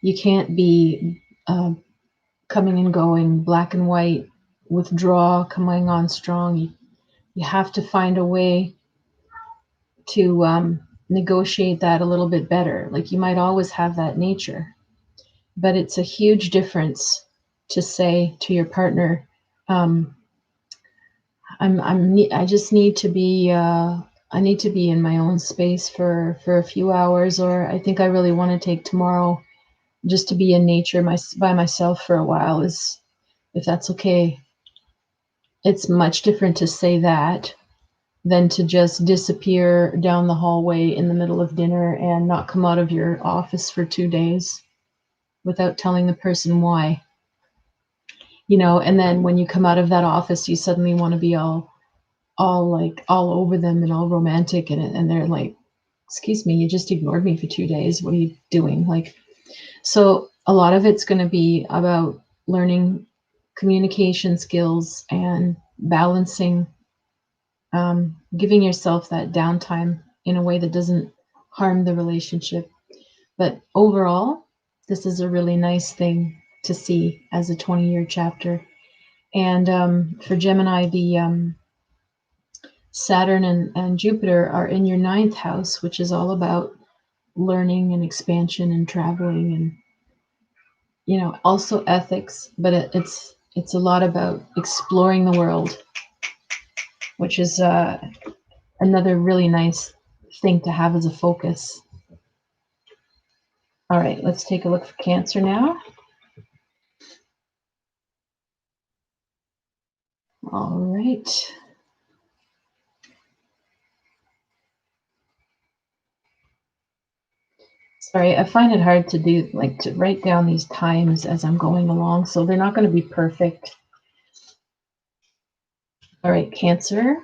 you can't be coming and going, black and white, withdraw, coming on strong. you have to find a way to negotiate that a little bit better. Like you might always have that nature, but it's a huge difference to say to your partner, um, I just need to be I need to be in my own space for a few hours, or I think I really want to take tomorrow just to be in nature by myself for a while, is if that's okay. It's much different to say that than to just disappear down the hallway in the middle of dinner and not come out of your office for 2 days without telling the person why. And then when you come out of that office, you suddenly want to be all over them and all romantic, and they're like, excuse me, you just ignored me for 2 days. What are you doing? Like, so a lot of it's going to be about learning communication skills and balancing, giving yourself that downtime in a way that doesn't harm the relationship. But overall, this is a really nice thing to see as a 20-year chapter. And for Gemini, the Saturn and Jupiter are in your ninth house, which is all about learning and expansion and traveling, and also ethics. But it's a lot about exploring the world, which is another really nice thing to have as a focus. All right, let's take a look for Cancer now. All right. Sorry, I find it hard to write down these times as I'm going along, so they're not going to be perfect. All right, Cancer,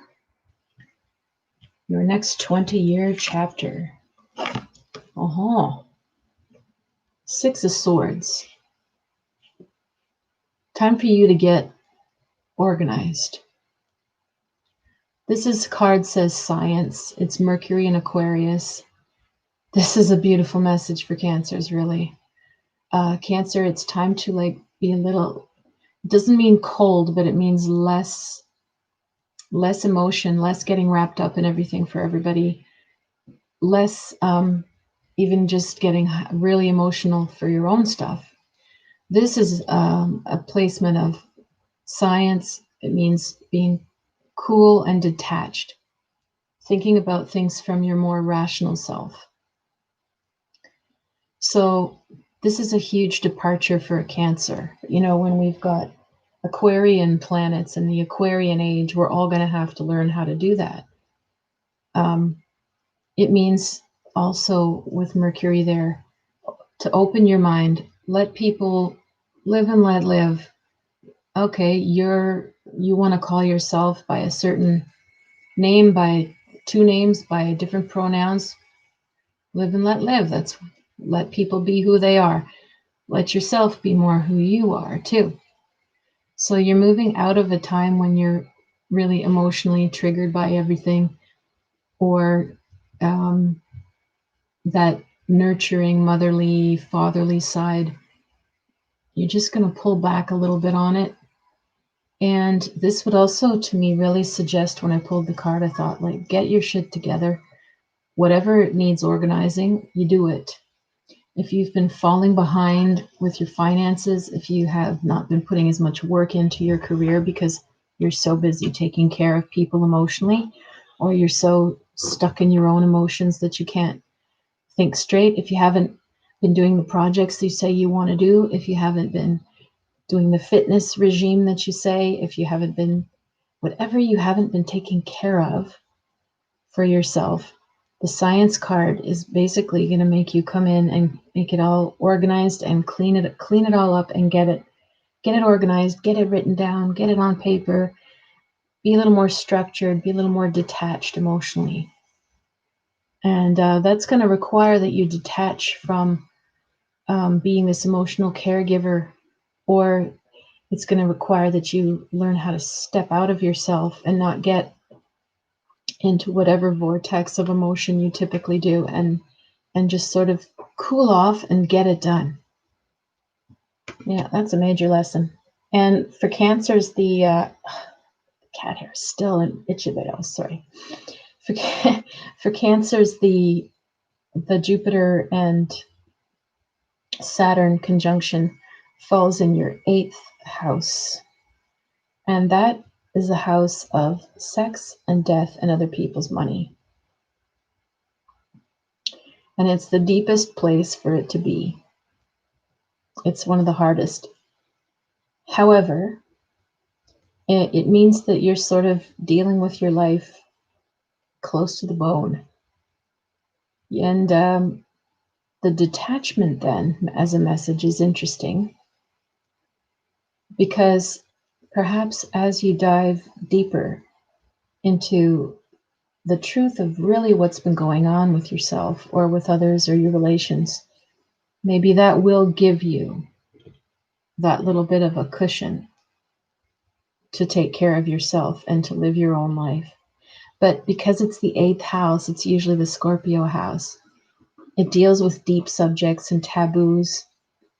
your next 20-year chapter. Six of Swords. Time for you to get organized. This card says science. It's Mercury in Aquarius. This is a beautiful message for Cancers, really. Cancer, it's time to be a little, it doesn't mean cold, but it means less emotion, less getting wrapped up in everything for everybody, less even just getting really emotional for your own stuff. This is a placement of science. It means being cool and detached, thinking about things from your more rational self. So this is a huge departure for a Cancer. When we've got Aquarian planets and the Aquarian age, we're all going to have to learn how to do that. It means also with Mercury there to open your mind, let people live and let live. Okay, you want to call yourself by a certain name, by two names, by different pronouns. Live and let live. Let people be who they are. Let yourself be more who you are too. So you're moving out of a time when you're really emotionally triggered by everything, or that nurturing, motherly, fatherly side. You're just going to pull back a little bit on it. And this would also, to me, really suggest, when I pulled the card, I thought, get your shit together. Whatever it needs organizing, you do it. If you've been falling behind with your finances, if you have not been putting as much work into your career because you're so busy taking care of people emotionally, or you're so stuck in your own emotions that you can't think straight, if you haven't been doing the projects you say you want to do, if you haven't been doing the fitness regime that you say, if you haven't been, whatever you haven't been taking care of for yourself, the science card is basically going to make you come in and make it all organized and clean it all up and get it organized, get it written down, get it on paper, be a little more structured, be a little more detached emotionally. And that's going to require that you detach from being this emotional caregiver, or it's going to require that you learn how to step out of yourself and not get into whatever vortex of emotion you typically do, and just sort of cool off and get it done. Yeah, that's a major lesson. And for Cancers, the cat hair still an itchy bit. Oh, sorry. For, for Cancers, the Jupiter and Saturn conjunction falls in your 8th house. And that is a house of sex and death and other people's money. And it's the deepest place for it to be. It's one of the hardest. However, it means that you're sort of dealing with your life close to the bone. And the detachment then as a message is interesting because perhaps as you dive deeper into the truth of really what's been going on with yourself or with others or your relations, maybe that will give you that little bit of a cushion to take care of yourself and to live your own life. But because it's the 8th house, it's usually the Scorpio house. It deals with deep subjects and taboos.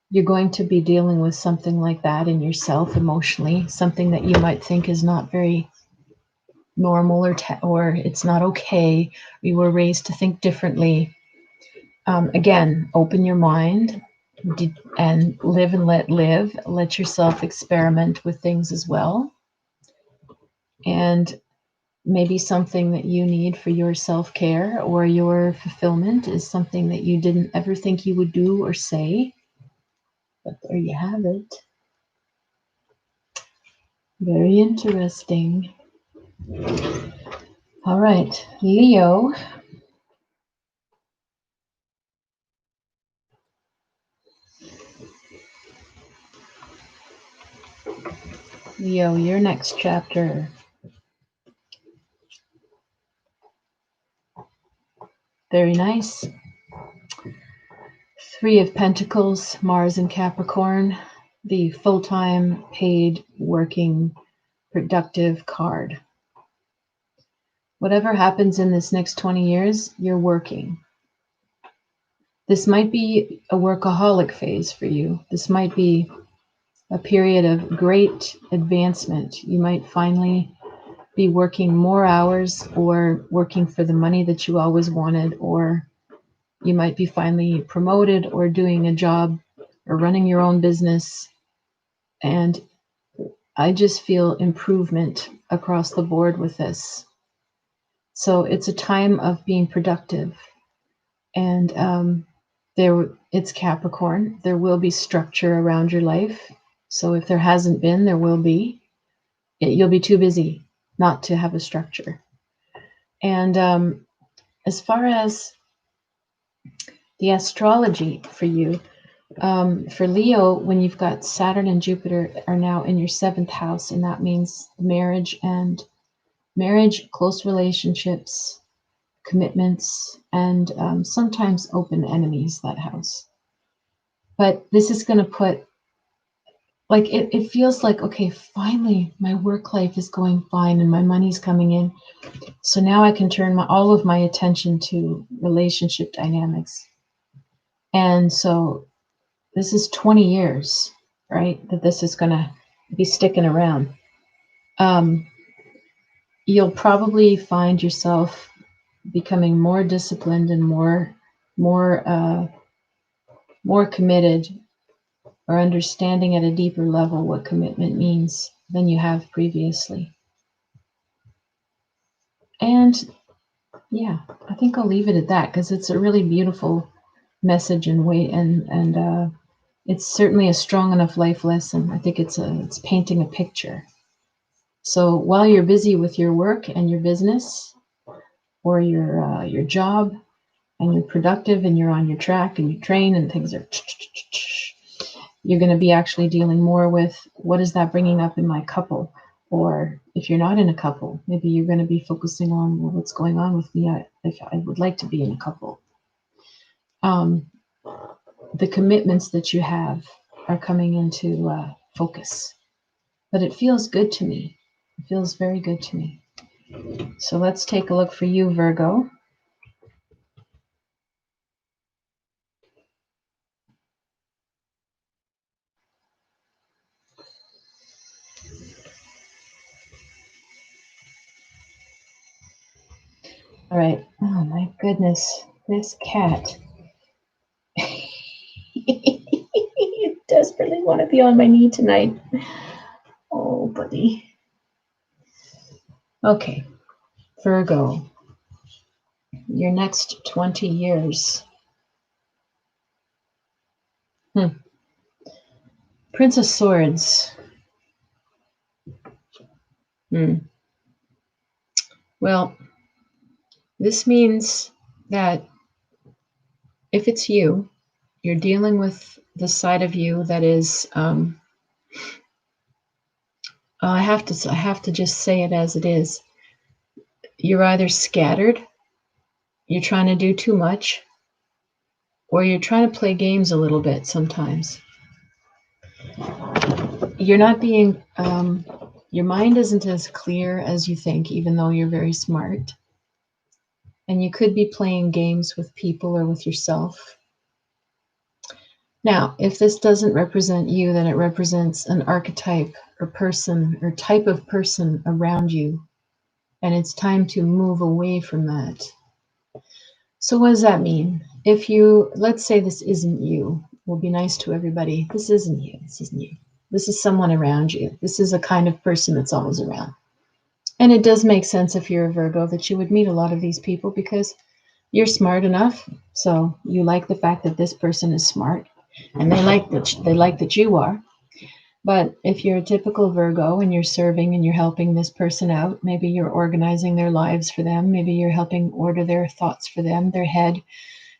You're going to be dealing with something like that in yourself emotionally, something that you might think is not very normal or it's not okay. You were raised to think differently. Again, open your mind and live and let live. Let yourself experiment with things as well. And maybe something that you need for your self-care or your fulfillment is something that you didn't ever think you would do or say. But there you have it. Very interesting. All right, Leo. Leo, your next chapter. Very nice. 3 of Pentacles, Mars and Capricorn, the full-time, paid, working, productive card. Whatever happens in this next 20 years, you're working. This might be a workaholic phase for you. This might be a period of great advancement. You might finally be working more hours or working for the money that you always wanted, or you might be finally promoted or doing a job or running your own business. And I just feel improvement across the board with this. So it's a time of being productive. And it's Capricorn. There will be structure around your life. So if there hasn't been, there will be. You'll be too busy not to have a structure. And as far as the astrology for you, for Leo, when you've got Saturn and Jupiter are now in your 7th house, and that means marriage, close relationships, commitments, and sometimes open enemies, that house. But this is going to put, like, it feels like, okay, finally my work life is going fine and my money's coming in. So now I can turn all of my attention to relationship dynamics. And so this is 20 years, right, that this is going to be sticking around. You'll probably find yourself becoming more disciplined and more committed, or understanding at a deeper level what commitment means than you have previously. And yeah, I think I'll leave it at that because it's a really beautiful message and way, and it's certainly a strong enough life lesson. I think it's painting a picture. So while you're busy with your work and your business or your job, and you're productive and you're on your track and you train and things are, you're going to be actually dealing more with what is that bringing up in my couple. Or if you're not in a couple, maybe you're going to be focusing on, well, what's going on with me if I would like to be in a couple. The commitments that you have are coming into focus. But it feels good to me. It feels very good to me. So let's take a look for you, Virgo. All right. Oh my goodness. This cat. You desperately want to be on my knee tonight. Oh, buddy. Okay. Virgo. Your next 20 years. Prince of Swords. Well, this means that if it's you, you're dealing with the side of you that is I have to just say it as it is. You're either scattered, you're trying to do too much, or you're trying to play games a little bit sometimes. You're not being your mind isn't as clear as you think, even though you're very smart. And you could be playing games with people or with yourself. Now, if this doesn't represent you, then it represents an archetype or person or type of person around you. And it's time to move away from that. So, what does that mean? If you, let's say this isn't you, we'll be nice to everybody. This isn't you. This isn't you. This is someone around you. This is a kind of person that's always around. And it does make sense if you're a Virgo that you would meet a lot of these people because you're smart enough. So you like the fact that this person is smart and they like that you are. But if you're a typical Virgo and you're serving and you're helping this person out, maybe you're organizing their lives for them, maybe you're helping order their thoughts for them, their head,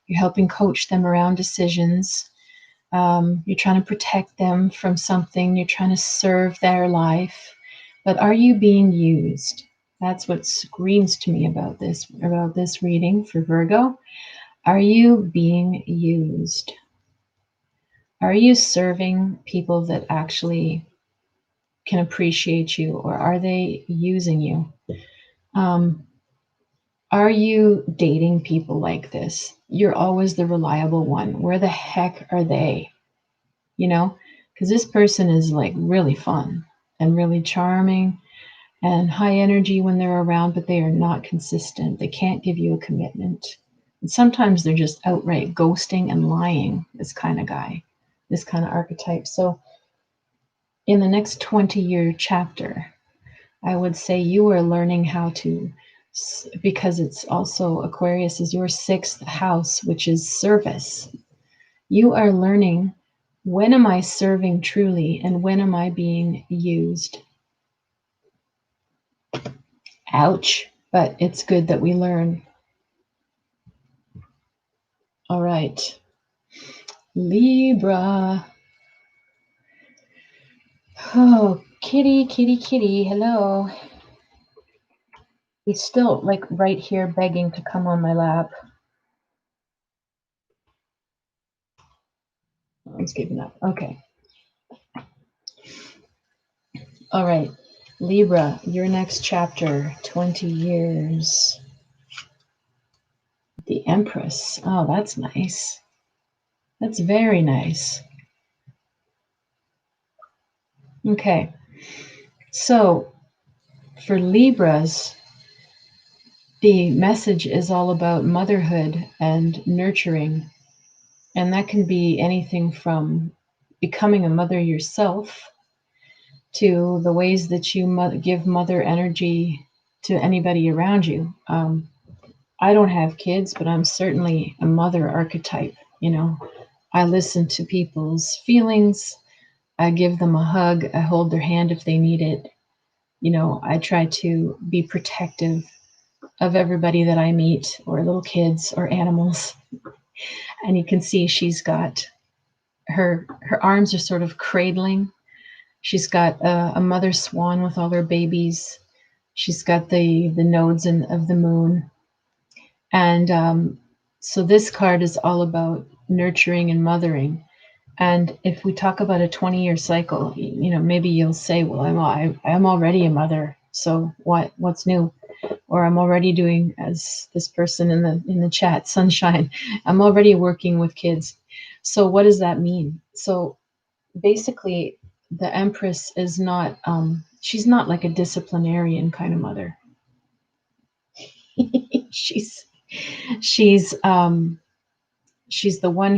you're helping coach them around decisions. You're trying to protect them from something, you're trying to serve their life. But are you being used? That's what screams to me about this reading for Virgo. Are you being used? Are you serving people that actually can appreciate you, or are they using you? Are you dating people like this? You're always the reliable one. Where the heck are they? You know, because this person is like really fun and really charming and high energy when they're around, but they are not consistent. They can't give you a commitment. And sometimes they're just outright ghosting and lying, this kind of guy, this kind of archetype. So in the next 20-year chapter, I would say you are learning how to, because it's also Aquarius is your sixth house, which is service. You are learning, when am I serving truly and when am I being used? Ouch, but it's good that we learn. All right. Libra. Oh, kitty, kitty, kitty. Hello. He's still like right here begging to come on my lap. Oh, he's giving up. Okay. All right. Libra, your next chapter, 20 years. The Empress. Oh, that's nice. That's very nice. Okay. So for Libras, the message is all about motherhood and nurturing. And that can be anything from becoming a mother yourself to the ways that you give mother energy to anybody around you. I don't have kids, but I'm certainly a mother archetype. You know, I listen to people's feelings. I give them a hug. I hold their hand if they need it. You know, I try to be protective of everybody that I meet, or little kids or animals. And you can see she's got her arms are sort of cradling. She's got a mother swan with all her babies. She's got the nodes of the moon. And so this card is all about nurturing and mothering. And if we talk about a 20-year cycle, you know, maybe you'll say, well, I'm already a mother. So what's new? Or I'm already doing, as this person in the chat, sunshine, I'm already working with kids. So what does that mean? So basically the Empress is not she's not like a disciplinarian kind of mother. she's she's um she's the one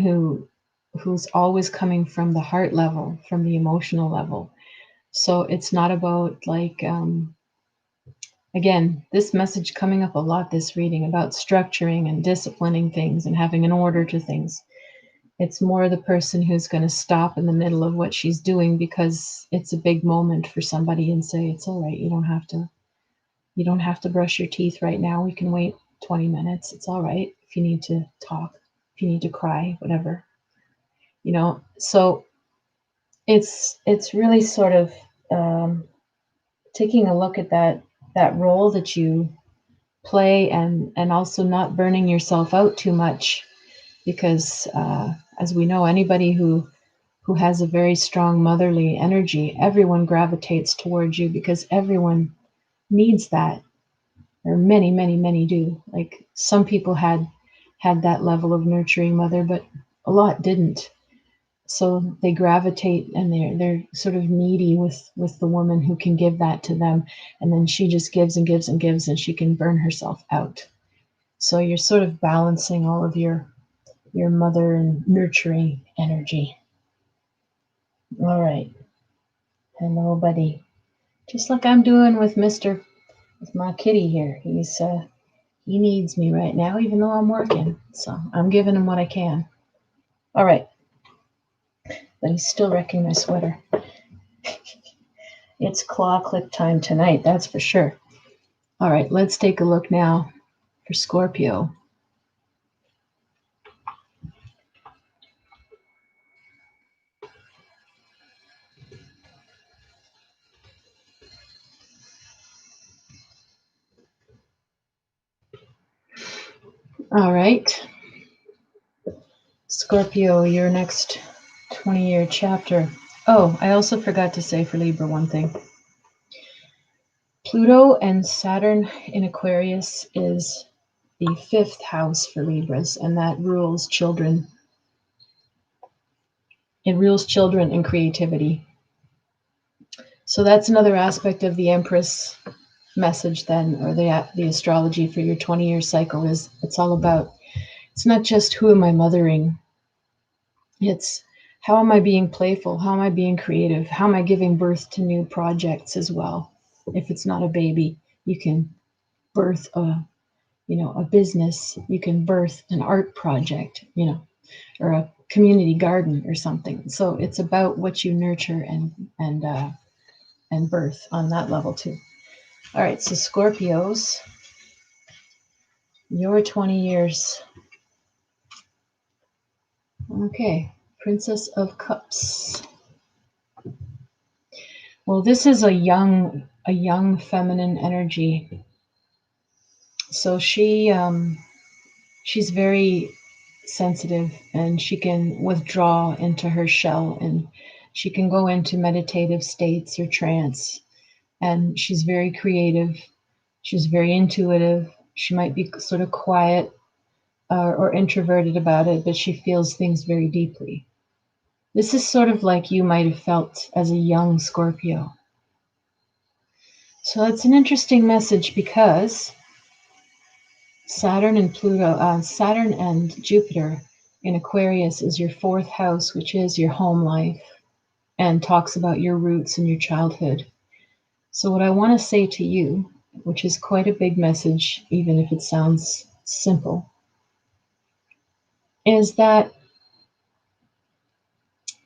who's always coming from the heart level, from the emotional level. So it's not about like again, this message coming up a lot this reading about structuring and disciplining things and having an order to things. It's more the person who's going to stop in the middle of what she's doing because it's a big moment for somebody and say, it's all right, you don't have to brush your teeth right now. We can wait 20 minutes. It's all right if you need to talk, if you need to cry, whatever. So it's really sort of taking a look at that role that you play, and also not burning yourself out too much, because as we know, anybody who has a very strong motherly energy, everyone gravitates towards you because everyone needs that, or many, many, many do. Like some people had that level of nurturing mother, but a lot didn't. So they gravitate, and they're sort of needy with the woman who can give that to them, and then she just gives and gives and gives, and she can burn herself out. So you're sort of balancing all of your mother and nurturing energy. All right. Hello, buddy. Just like I'm doing with my kitty here. He needs me right now, even though I'm working. So I'm giving him what I can. All right. But he's still wrecking my sweater. It's claw clip time tonight, that's for sure. All right, let's take a look now for Scorpio. All right. Scorpio, your next 20-year chapter. Oh, I also forgot to say for Libra one thing. Pluto and Saturn in Aquarius is the fifth house for Libras, and that rules children. It rules children and creativity. So that's another aspect of the Empress message then, or the astrology for your 20-year cycle. Is it's all about, it's not just who am I mothering, it's how am I being playful, how am I being creative, how am I giving birth to new projects as well. If it's not a baby, you can birth a business, you can birth an art project, or a community garden or something. So it's about what you nurture and birth on that level too. All right, so Scorpios, your 20 years. Okay, Princess of Cups. Well, this is a young feminine energy. So she's very sensitive, and she can withdraw into her shell, and she can go into meditative states or trance, and she's very creative. She's very intuitive. She might be sort of quiet or introverted about it, but she feels things very deeply. This is sort of like you might have felt as a young Scorpio. So it's an interesting message because Saturn and Jupiter in Aquarius is your fourth house, which is your home life and talks about your roots and your childhood. So what I want to say to you, which is quite a big message, even if it sounds simple, is that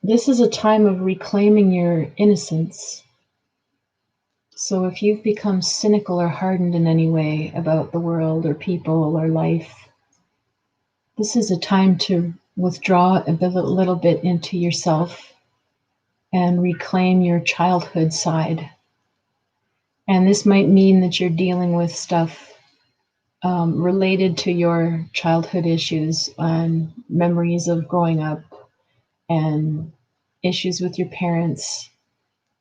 this is a time of reclaiming your innocence. So if you've become cynical or hardened in any way about the world or people or life, this is a time to withdraw a little bit into yourself and reclaim your childhood side. And this might mean that you're dealing with stuff related to your childhood issues and memories of growing up and issues with your parents.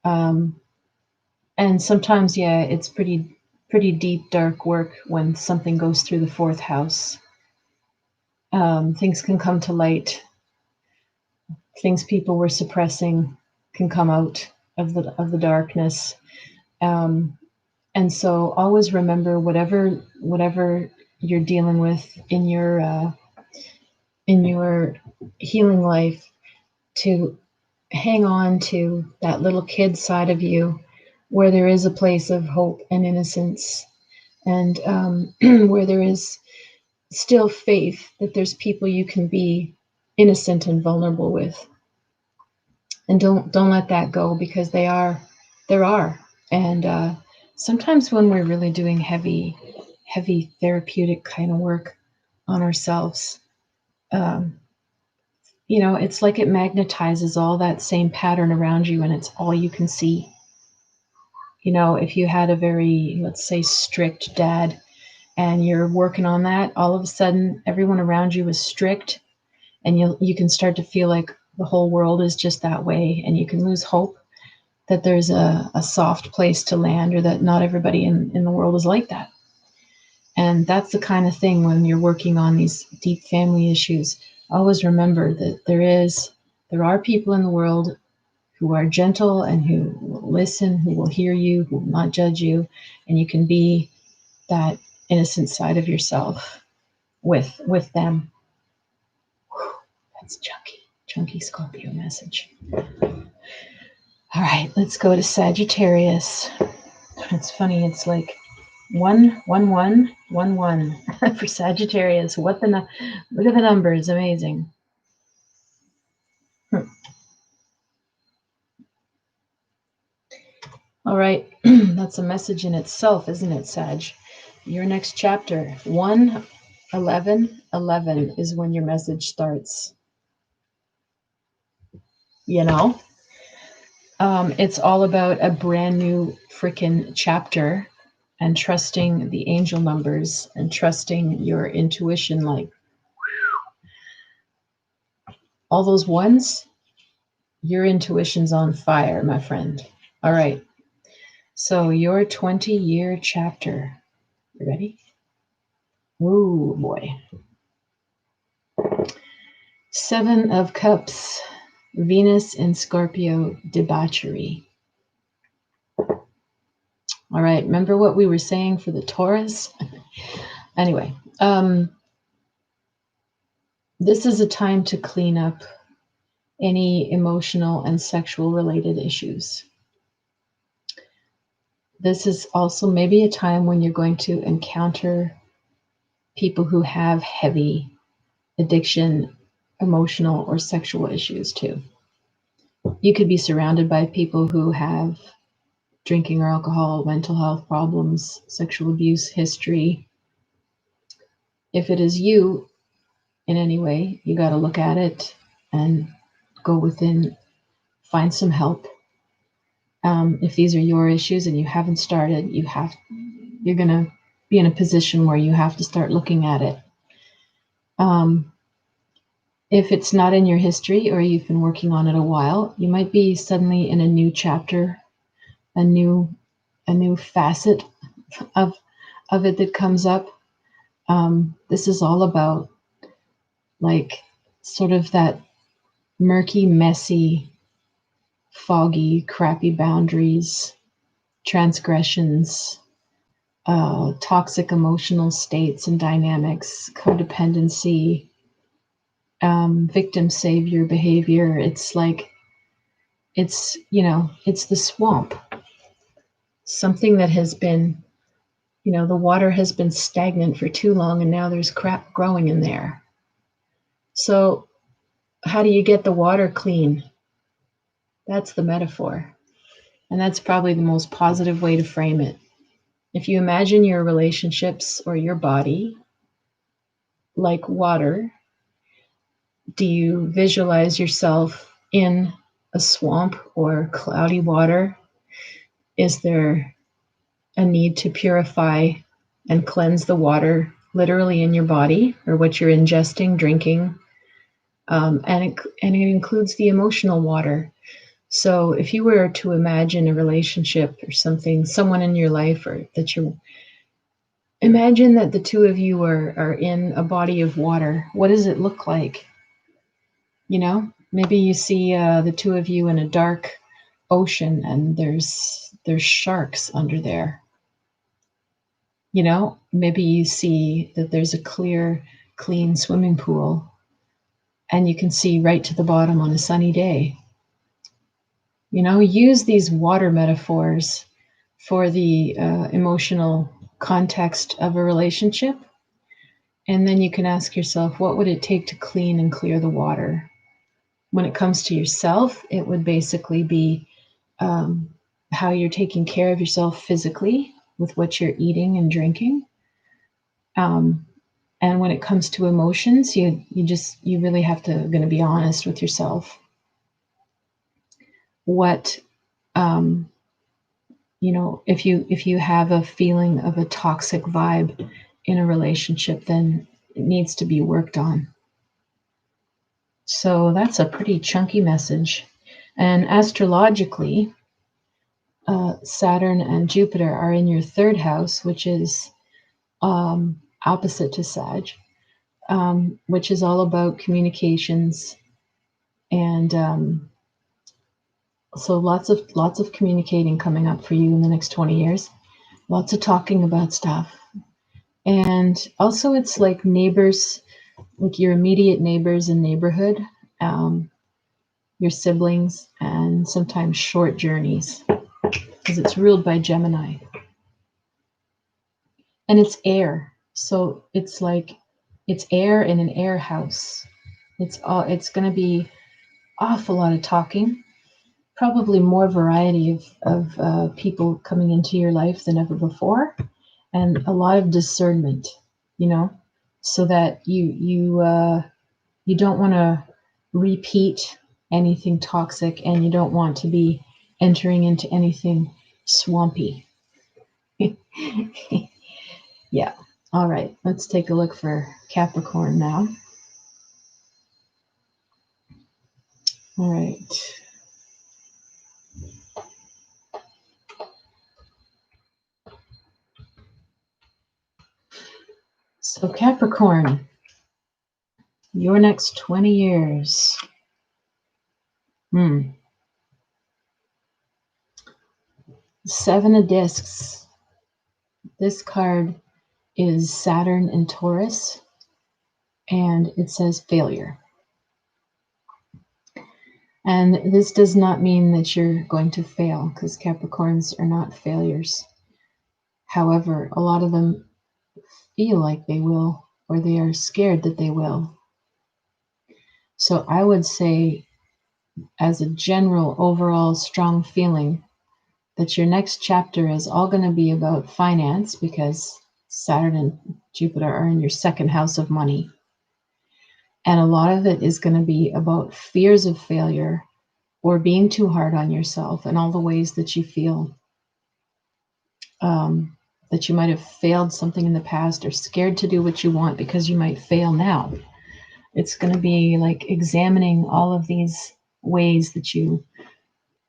And sometimes, yeah, it's pretty deep, dark work when something goes through the fourth house. Things can come to light. Things people were suppressing can come out of the darkness. And so always remember whatever you're dealing with in your healing life, to hang on to that little kid side of you where there is a place of hope and innocence, and where there is still faith that there's people you can be innocent and vulnerable with. And don't let that go, because there are. And sometimes when we're really doing heavy therapeutic kind of work on ourselves, um, it's like it magnetizes all that same pattern around you, and it's all you can see. If you had a very, let's say, strict dad, and you're working on that, all of a sudden everyone around you is strict, and you can start to feel like the whole world is just that way, and you can lose hope that there's a soft place to land, or that not everybody in the world is like that. And that's the kind of thing when you're working on these deep family issues. Always remember that there are people in the world who are gentle and who will listen, who will hear you, who will not judge you, and you can be that innocent side of yourself with them. Whew, that's chunky Scorpio message. All right, let's go to Sagittarius. It's funny, it's like 11111 for Sagittarius. Look at the numbers, amazing. All right, that's a message in itself, isn't it, Sag? Your next chapter, 11111 is when your message starts. It's all about a brand new freaking chapter, and trusting the angel numbers and trusting your intuition. Like all those ones, your intuition's on fire, my friend. All right. So your 20-year chapter. You ready? Ooh, boy. 7 of Cups. Venus in Scorpio, debauchery. All right. Remember what we were saying for the Taurus? Anyway, this is a time to clean up any emotional and sexual related issues. This is also maybe a time when you're going to encounter people who have heavy addiction, emotional, or sexual issues too. You could be surrounded by people who have drinking or alcohol, mental health problems, sexual abuse history. If it is you in any way, you got to look at it and go within, find some help. If these are your issues and you haven't started, you're going to be in a position where you have to start looking at it. If it's not in your history, or you've been working on it a while, you might be suddenly in a new chapter, a new facet of it that comes up. This is all about like sort of that murky, messy, foggy, crappy boundaries, transgressions, toxic emotional states and dynamics, codependency, victim savior behavior. It's like, it's the swamp. Something that has been, the water has been stagnant for too long, and now there's crap growing in there. So how do you get the water clean? That's the metaphor. And that's probably the most positive way to frame it. If you imagine your relationships or your body like water, do you visualize yourself in a swamp or cloudy water? Is there a need to purify and cleanse the water literally in your body, or what you're ingesting, drinking? And it includes the emotional water. So if you were to imagine a relationship or someone in your life, or that you imagine that the two of you are in a body of water, what does it look like? Maybe you see the two of you in a dark ocean, and there's sharks under there. You know, maybe you see that there's a clear, clean swimming pool and you can see right to the bottom on a sunny day. You know, use these water metaphors for the emotional context of a relationship. And then you can ask yourself, what would it take to clean and clear the water? When it comes to yourself, it would basically be how you're taking care of yourself physically with what you're eating and drinking. And when it comes to emotions, you really have to going to be honest with yourself. What you know, if you have a feeling of a toxic vibe in a relationship, then it needs to be worked on. So that's a pretty chunky message. And astrologically, Saturn and Jupiter are in your third house, which is opposite to Sag, which is all about communications, and so lots of communicating coming up for you in the next 20 years. Lots of talking about stuff, and also it's like neighbors, like your immediate neighbors and neighborhood, your siblings, and sometimes short journeys because it's ruled by Gemini. And it's air. So it's like it's air in an air house. It's going to be awful lot of talking, probably more variety of people coming into your life than ever before, and a lot of discernment, you know, so that you don't want to repeat anything toxic, and you don't want to be entering into anything swampy. Yeah. All right. Let's take a look for Capricorn now. All right. So Capricorn, your next 20 years. Seven of Discs. This card is Saturn in Taurus, and it says failure. And this does not mean that you're going to fail, because Capricorns are not failures. However, a lot of them feel like they will, or they are scared that they will. So I would say, as a general overall strong feeling, that your next chapter is all going to be about finance, because Saturn and Jupiter are in your second house of money. And a lot of it is going to be about fears of failure or being too hard on yourself, and all the ways that you feel that you might have failed something in the past, or scared to do what you want because you might fail now. It's going to be like examining all of these ways that you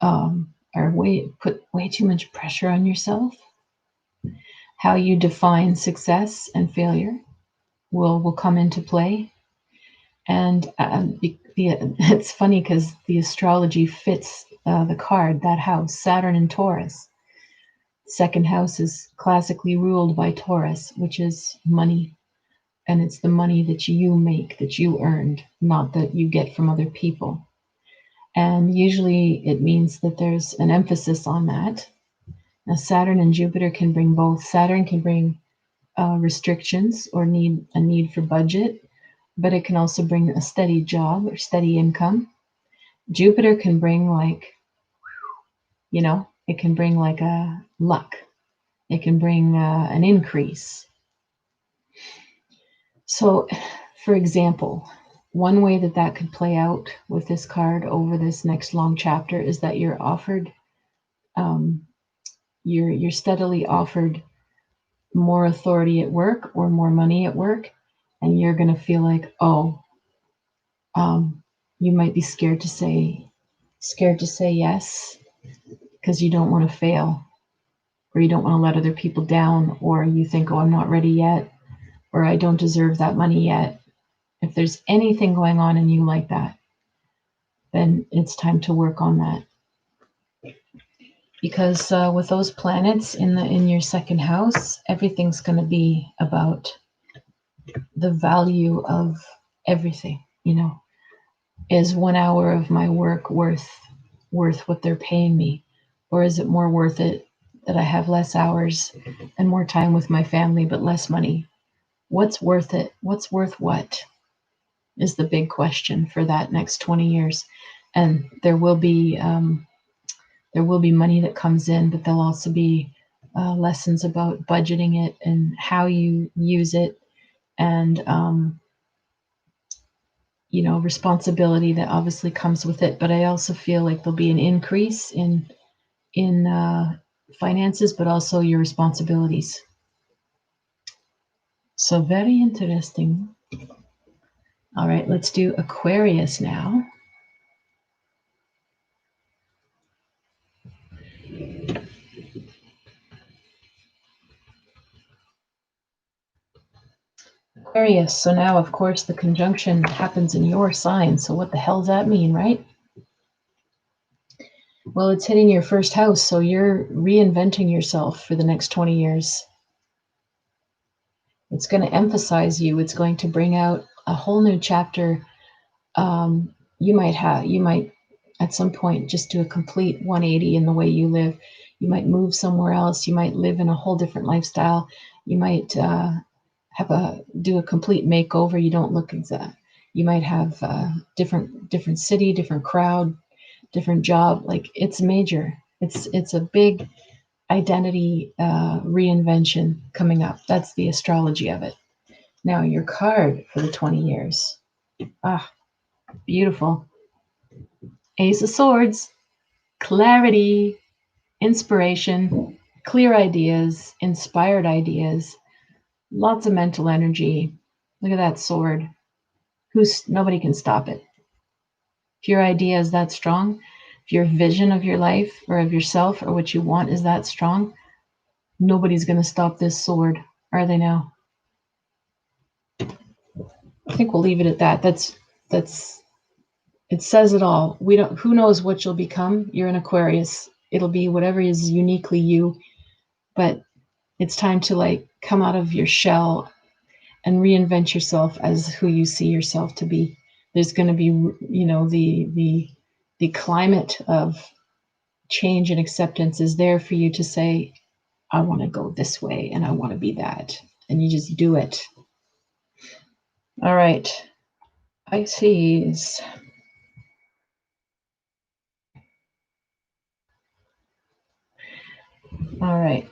put way too much pressure on yourself. How you define success and failure will come into play. And it's funny because the astrology fits the card, that house, Saturn and Taurus. Second house is classically ruled by Taurus, which is money. And it's the money that you make, that you earned, not that you get from other people. And usually it means that there's an emphasis on that. Now, Saturn and Jupiter can bring both. Saturn can bring restrictions or a need for budget, but it can also bring a steady job or steady income. Jupiter can bring it can bring like a luck. It can bring an increase. So, for example, one way that could play out with this card over this next long chapter is that you're offered, you're steadily offered more authority at work or more money at work, and you're going to feel like, you might be scared to say yes, because you don't want to fail, or you don't want to let other people down, or you think, I'm not ready yet, or I don't deserve that money yet. If there's anything going on in you like that, then it's time to work on that. because with those planets in your second house, everything's going to be about the value of everything. Is 1 hour of my work worth what they're paying me, or is it more worth it that I have less hours and more time with my family but less money? What's worth it? What's worth what is the big question for that next 20 years. And there will be money that comes in, but there'll also be lessons about budgeting it and how you use it, and responsibility that obviously comes with it. But I also feel like there'll be an increase in finances, but also your responsibilities. So very interesting. All right, let's do Aquarius now. Aquarius. So now, of course, the conjunction happens in your sign. So what the hell does that mean, right? Well, it's hitting your first house, so you're reinventing yourself for the next 20 years. It's going to emphasize you. It's going to bring out a whole new chapter. You might at some point just do a complete 180 in the way you live. You might move somewhere else. You might live in a whole different lifestyle. You might do a complete makeover. You don't look exact. You might have different city, different crowd, different job. Like, it's major. It's a big identity reinvention coming up. That's the astrology of it. Now, your card for the 20 years. Beautiful. Ace of Swords, clarity, inspiration, clear ideas, inspired ideas, lots of mental energy. Look at that sword. Nobody can stop it. If your idea is that strong, if your vision of your life or of yourself or what you want is that strong, nobody's going to stop this sword, are they now? I think we'll leave it at that. It says it all. Who knows what you'll become? You're an Aquarius. It'll be whatever is uniquely you, but it's time to come out of your shell and reinvent yourself as who you see yourself to be. There's going to be, the climate of change and acceptance is there for you to say, I want to go this way and I want to be that. And you just do it. All right. Pisces. All right.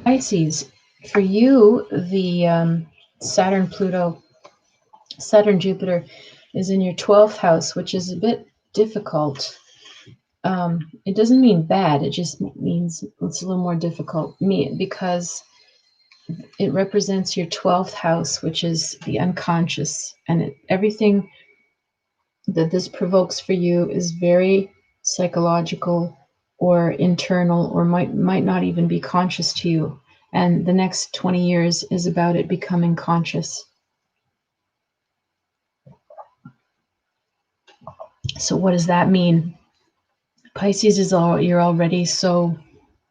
Pisces. For you, the Saturn, Jupiter is in your 12th house, which is a bit difficult. It doesn't mean bad. It just means it's a little more difficult because it represents your 12th house, which is the unconscious, and everything that this provokes for you is very psychological or internal, or might not even be conscious to you. And the next 20 years is about it becoming conscious. So what does that mean? Pisces you're already so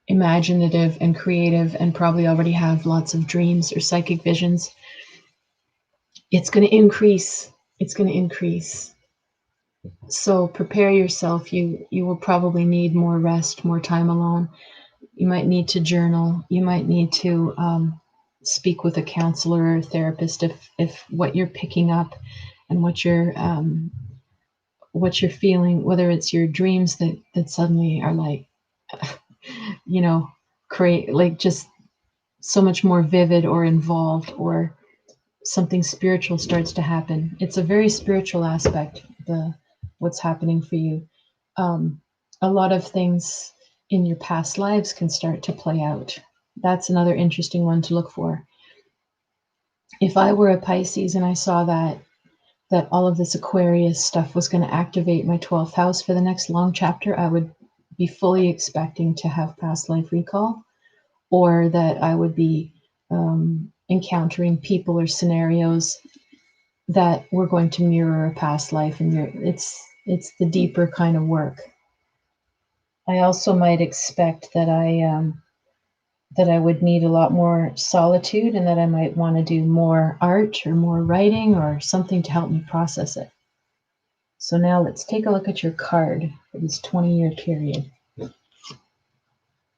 imaginative and creative and probably already have lots of dreams or psychic visions. It's going to increase. So prepare yourself. You will probably need more rest, more time alone. You might need to journal. You might need to speak with a counselor or a therapist if what you're picking up and what you're feeling, whether it's your dreams that suddenly are create just so much more vivid or involved, or something spiritual starts to happen. It's a very spiritual aspect, what's happening for you. A lot of things in your past lives can start to play out. That's another interesting one to look for. If I were a Pisces and I saw that all of this Aquarius stuff was going to activate my 12th house for the next long chapter, I would be fully expecting to have past life recall, or that I would be encountering people or scenarios that were going to mirror a past life. And It's the deeper kind of work. I also might expect that I would need a lot more solitude, and that I might want to do more art or more writing or something to help me process it. So now let's take a look at your card for this 20-year period.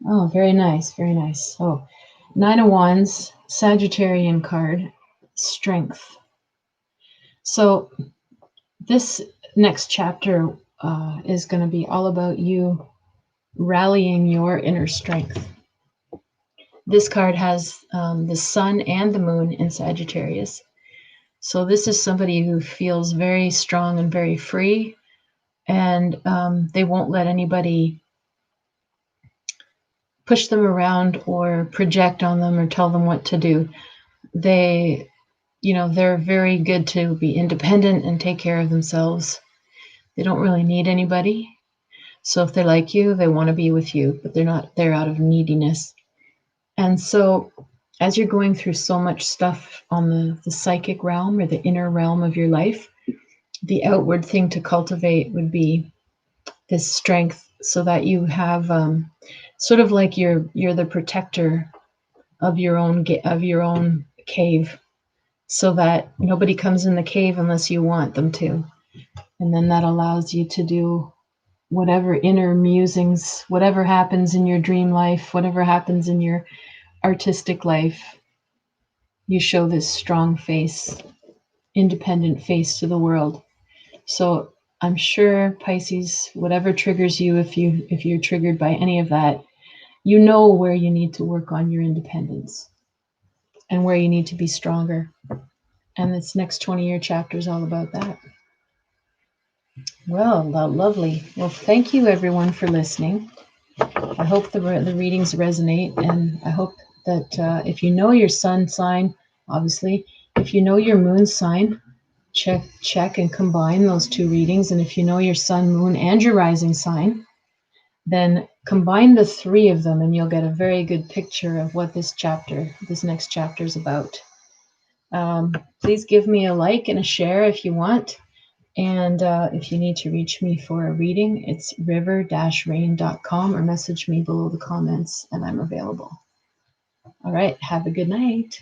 Oh, very nice, very nice. Oh, Nine of Wands, Sagittarian card, Strength. So this next chapter is going to be all about you rallying your inner strength. This card has the sun and the moon in Sagittarius. So this is somebody who feels very strong and very free, and they won't let anybody push them around or project on them or tell them what to do. They're very good to be independent and take care of themselves. They don't really need anybody. So if they like you, they want to be with you, but they're not there out of neediness. And so as you're going through so much stuff on the psychic realm or the inner realm of your life, the outward thing to cultivate would be this strength, so that you have sort of like you're the protector of your own cave, so that nobody comes in the cave unless you want them to. And then that allows you to do whatever inner musings, whatever happens in your dream life, whatever happens in your artistic life. You show this strong face, independent face to the world. So I'm sure, Pisces, whatever triggers you, if you're triggered by any of that, you know where you need to work on your independence and where you need to be stronger. And this next 20-year chapter is all about that. Well, lovely. Well, thank you everyone for listening. I hope the readings resonate, and I hope that if you know your sun sign, obviously, if you know your moon sign, check and combine those two readings. And if you know your sun, moon, and your rising sign, then combine the three of them and you'll get a very good picture of what this next chapter is about. Please give me a like and a share if you want. And if you need to reach me for a reading, it's river.rain.info, or message me below the comments and I'm available. All right. Have a good night.